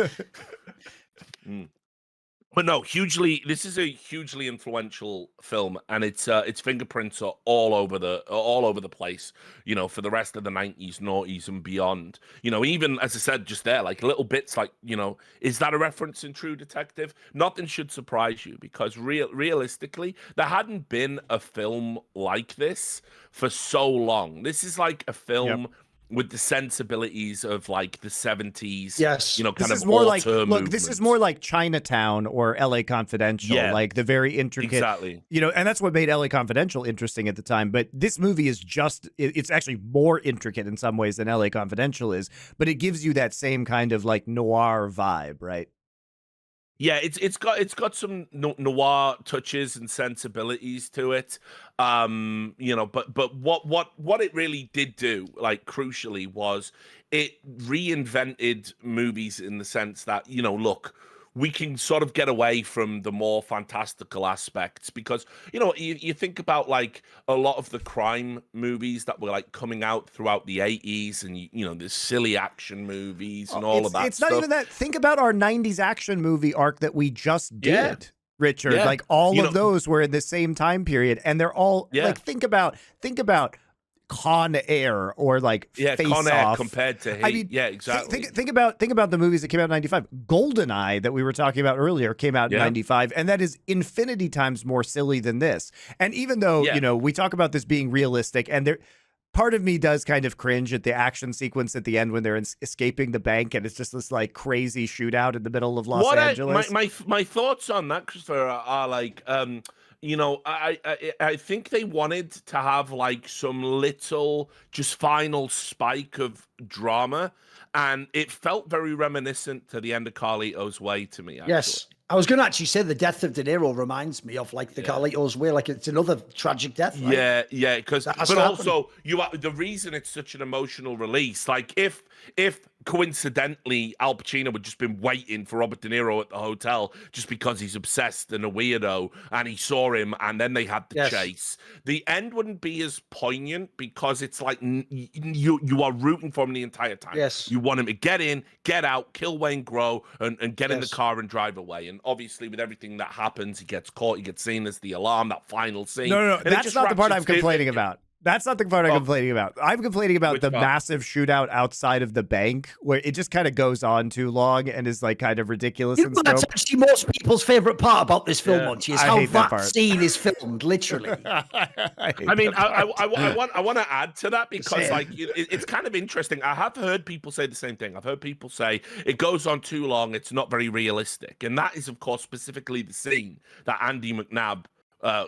But no, this is a hugely influential film, and its fingerprints are all over the place, you know, for the rest of the 90s, noughties, and beyond. You know, even as I said just there, like little bits, like, you know, is that a reference in True Detective? Nothing should surprise you, because realistically, there hadn't been a film like this for so long. This is like a film with the sensibilities of like the 70s. Yes. You know, kind This of is more like, auteur look, this is movement. more like Chinatown or LA Confidential, Yeah. like the very intricate, Exactly. you know, and that's what made LA Confidential interesting at the time. But this movie is just, it's actually more intricate in some ways than LA Confidential is, but it gives you that same kind of like noir vibe, right? Yeah, it's got some noir touches and sensibilities to it, you know. But what it really did do, like crucially, was it reinvented movies in the sense that, you know, look, we can sort of get away from the more fantastical aspects because, you know, you think about like a lot of the crime movies that were like coming out throughout the 80s and, you know, the silly action movies and all of that It's stuff. not even that. Think about our 90s action movie arc that we just did. Yeah. Richard, Yeah. like all You of know- those were in the same time period, and they're all Yeah. like think about Con Air or like Yeah, Face Con Air Off. compared to Heat. I mean, Yeah, exactly. Think about the movies that came out in 95. GoldenEye that we were talking about earlier came out in Yeah. 95, and that is infinity times more silly than this. And even though, Yeah. you know, we talk about this being realistic, and there part of me does kind of cringe at the action sequence at the end when they're escaping the bank, and it's just this like crazy shootout in the middle of Los Angeles. My thoughts on that, Christopher, are like, you know, I think they wanted to have like some little just final spike of drama, and it felt very reminiscent to the end of Carlito's Way to me. Actually. Yes. I was going to actually say the death of De Niro reminds me of like the Carlito's Way, like it's another tragic death. Right? Yeah, because That has but to also the reason it's such an emotional release, like if coincidentally Al Pacino had just been waiting for Robert De Niro at the hotel just because he's obsessed and a weirdo, and he saw him, and then they had the chase, the end wouldn't be as poignant because it's like you are rooting for him the entire time. Yes, you want him to get in, get out, kill Wayne Grow, and get in the car and drive away. And obviously, with everything that happens, he gets caught, he gets seen as the alarm, that final scene. No, and it that's just not the part wraps I'm it- complaining about. That's not the part I'm complaining about. I'm complaining about Which the part? massive shootout outside of the bank where it just kind of goes on too long and is like kind of ridiculous You in know, that's scope. actually most people's favorite part about this film, Monty, is I how hate that that part. scene is filmed, literally. I mean, I want to add to that because, Same. like, it's kind of interesting. I have heard people say the same thing. I've heard people say it goes on too long. It's not very realistic, and that is, of course, specifically the scene that Andy McNabb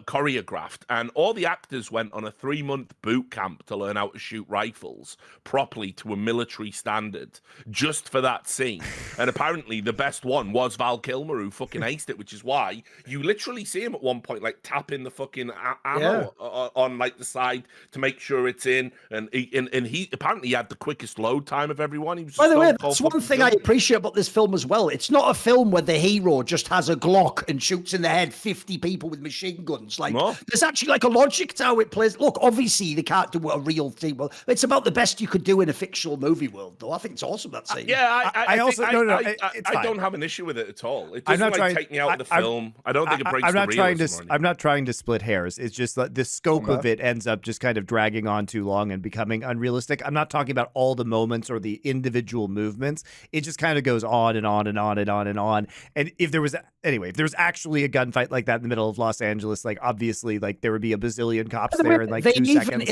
choreographed, and all the actors went on a 3-month boot camp to learn how to shoot rifles properly to a military standard just for that scene. And apparently the best one was Val Kilmer, who fucking aced it, which is why you literally see him at one point like tapping the fucking ammo on like the side to make sure it's in, and he apparently had the quickest load time of everyone. He was By the way, stone cold that's one fucking thing I killer. appreciate about this film as well. It's not a film where the hero just has a Glock and shoots in the head 50 people with machine guns. Like, No. there's actually like a logic to how it plays. Look, obviously they can't do a real thing. Well, it's about the best you could do in a fictional movie world, though. I think it's awesome, that scene. Yeah, I also- think no, I it's fine. don't have an issue with it at all. It I'm doesn't not like trying- take me out of the I'm- film. I don't think it breaks I'm not the trying realism or to. anything. I'm not trying to split hairs. It's just that the scope of it ends up just kind of dragging on too long and becoming unrealistic. I'm not talking about all the moments or the individual movements. It just kind of goes on and on and on and on and on. And if there was actually a gunfight like that in the middle of Los Angeles, like obviously, like there would be a bazillion cops there in like 2 seconds.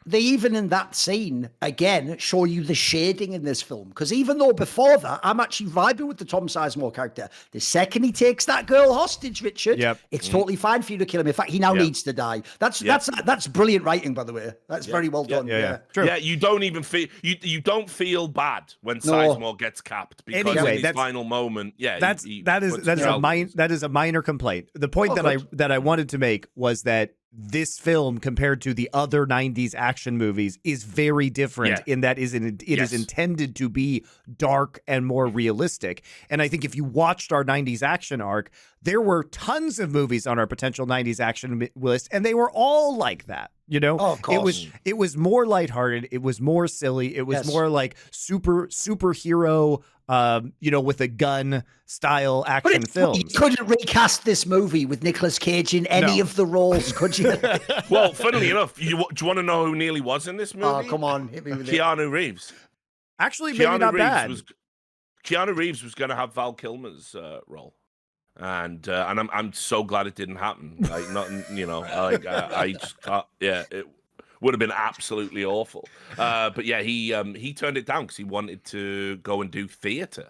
They even in that scene again show you the shading in this film, because even though before that I'm actually vibing with the Tom Sizemore character, the second he takes that girl hostage, Richard, it's totally fine for you to kill him. In fact, he now needs to die. That's brilliant writing, by the way. That's very well done. True. Yeah, you don't even feel you don't feel bad when Sizemore gets capped because Anyway, in his final moment, that is a minor complaint. The point that I wanted to make was that this film, compared to the other 90s action movies, is very different in that it is intended to be dark and more realistic. And I think if you watched our 90s action arc, there were tons of movies on our potential 90s action list, and they were all like that. You know, of course. It was more lighthearted. It was more silly. It was more like superhero, with a gun style action film. You couldn't recast this movie with Nicolas Cage in any of the roles, could you? Well, funnily enough, do you want to know who nearly was in this movie? Oh, come on, hit me with it. Keanu Reeves. Actually, maybe not bad. Keanu Reeves was going to have Val Kilmer's role. And I'm so glad it didn't happen. Like nothing, I just can't. Yeah, Would have been absolutely awful. But yeah, he turned it down because he wanted to go and do theatre.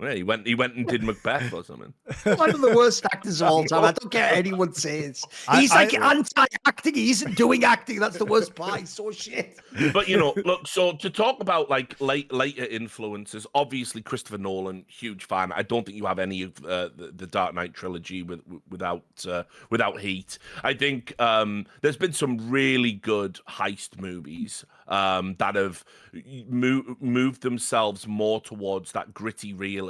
Yeah, he went and did Macbeth or something. One of the worst actors of all time. I don't care what anyone says. He's anti-acting. He isn't doing acting. That's the worst part. He's so shit. But look. So to talk about like later influences, obviously Christopher Nolan, huge fan. I don't think you have any of the Dark Knight trilogy without Heat. I think there's been some really good heist movies that have moved themselves more towards that gritty realism.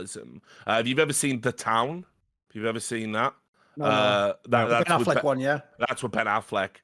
Have you ever seen The Town? Have you ever seen that? No. That's Ben Affleck one, yeah. That's with Ben Affleck.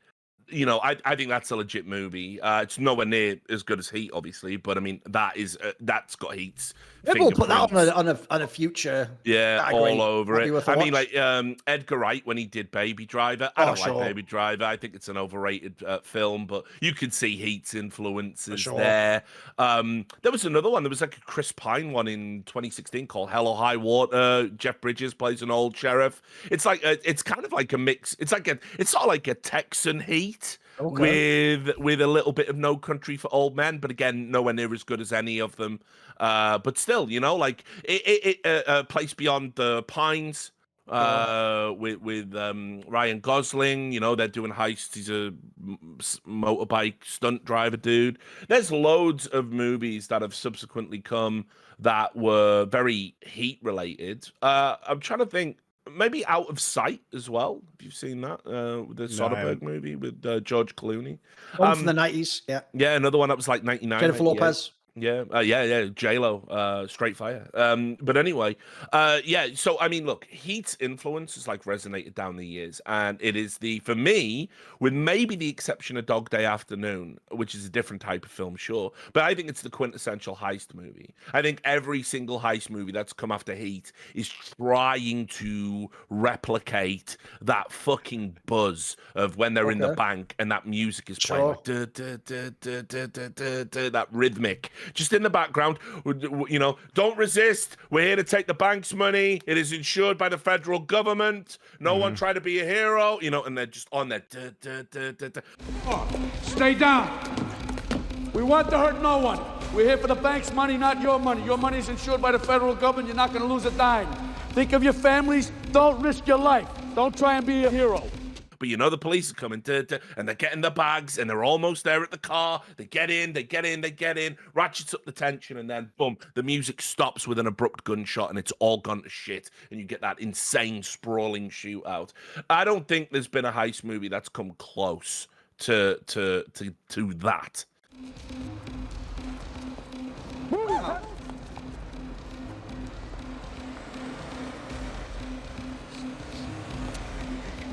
I think that's a legit movie. It's nowhere near as good as Heat, obviously, but I mean that's got Heat's. Maybe we'll put that on a future. Yeah, category. all over it. I mean, watch. like Edgar Wright when he did Baby Driver. I don't like Baby Driver. I think it's an overrated film, but you can see Heat's influences there. There was another one. There was like a Chris Pine one in 2016 called Hell or High Water. Jeff Bridges plays an old sheriff. It's like it's kind of like a mix. It's sort of like a Texan Heat. Okay. With a little bit of No Country for Old Men, but again, nowhere near as good as any of them. But still, like it Place Beyond the Pines with Ryan Gosling. They're doing heists. He's a motorbike stunt driver dude. There's loads of movies that have subsequently come that were very Heat related. I'm trying to think. Maybe Out of Sight as well. Have you seen that? The Soderbergh movie with George Clooney. One from the 90s, yeah. Yeah, another one that was like 99. Jennifer Lopez. Yeah, J-Lo, straight fire. But anyway, so I mean, look, Heat's influence has like resonated down the years, and it is for me, with maybe the exception of Dog Day Afternoon, which is a different type of film, sure, but I think it's the quintessential heist movie. I think every single heist movie that's come after Heat is trying to replicate that fucking buzz of when they're in the bank and that music is playing, like, that rhythmic. Just in the background, don't resist. We're here to take the bank's money. It is insured by the federal government. No one try to be a hero, and they're just on there. Stay down. We want to hurt no one. We're here for the bank's money, not your money. Your money is insured by the federal government. You're not going to lose a dime. Think of your families. Don't risk your life. Don't try and be a hero. But the police are coming, and they're getting the bags, and they're almost there at the car. They get in, ratchets up the tension, and then, boom, the music stops with an abrupt gunshot, and it's all gone to shit, and you get that insane, sprawling shootout. I don't think there's been a heist movie that's come close to that.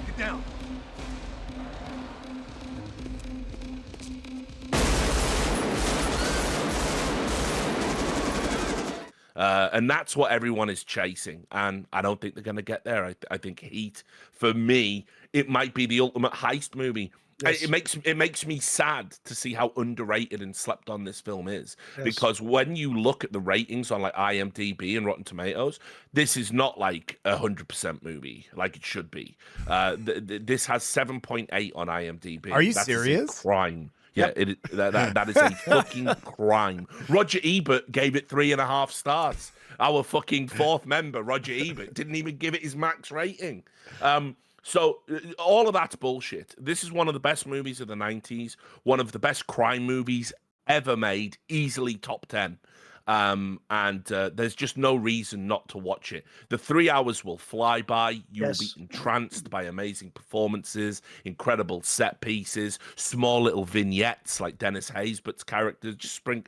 Get down. And that's what everyone is chasing. And I don't think they're going to get there. I think Heat, for me, it might be the ultimate heist movie. Yes. It makes me sad to see how underrated and slept on this film is. Yes. Because when you look at the ratings on like IMDb and Rotten Tomatoes, this is not like 100% movie like it should be. This has 7.8 on IMDb. Are you serious? A crime. Yeah, that is a fucking crime. Roger Ebert gave it 3.5 stars. Our fucking fourth member, Roger Ebert, didn't even give it his max rating. So all of that's bullshit. This is one of the best movies of the 90s, one of the best crime movies ever made, easily top 10. And there's just no reason not to watch it. The 3 hours will fly by. You will be entranced by amazing performances, incredible set pieces, small little vignettes like Dennis Haysbert's character,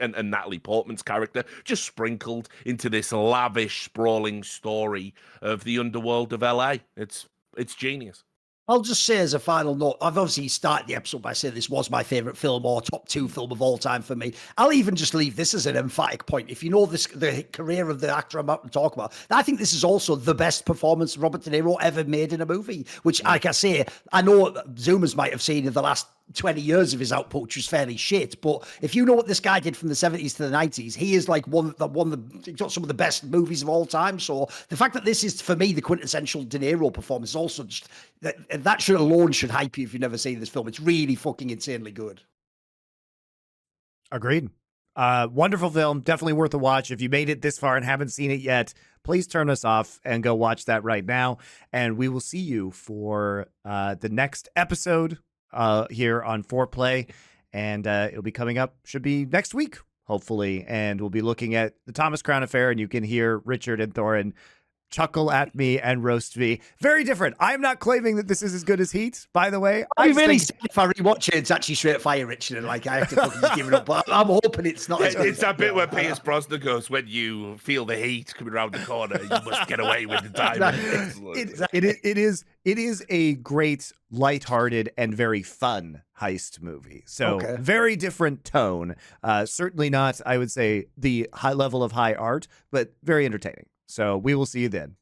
and Natalie Portman's character, just sprinkled into this lavish, sprawling story of the underworld of LA. It's genius. I'll just say as a final note, I've obviously started the episode by saying this was my favourite film or top 2 film of all time for me. I'll even just leave this as an emphatic point. If you know the career of the actor I'm about to talk about, I think this is also the best performance Robert De Niro ever made in a movie, which, like I say, I know Zoomers might have seen in the last 20 years of his output, which was fairly shit. But if you know what this guy did from the 70s to the 90s, he is like he's got some of the best movies of all time. So the fact that this is, for me, the quintessential De Niro performance is also just, that should alone should hype you if you've never seen this film. It's really fucking insanely good. Agreed. Wonderful film. Definitely worth a watch. If you made it this far and haven't seen it yet, please turn us off and go watch that right now. And we will see you for the next episode here on Foreplay. And it'll be coming up, should be next week, hopefully. And we'll be looking at the Thomas Crown Affair, and you can hear Richard and Thorin chuckle at me and roast me. Very different. I'm not claiming that this is as good as Heat, by the way. I really think if I rewatch it, it's actually straight fire, Richard, and like I have to fucking just give it up. But I'm hoping it's not. It's that bit where Pierce Brosnan goes, when you feel the heat coming around the corner, you must get away with the time. It is a great, lighthearted, and very fun heist movie. So very different tone. Certainly not, I would say, the high level of high art, but very entertaining. So we will see you then.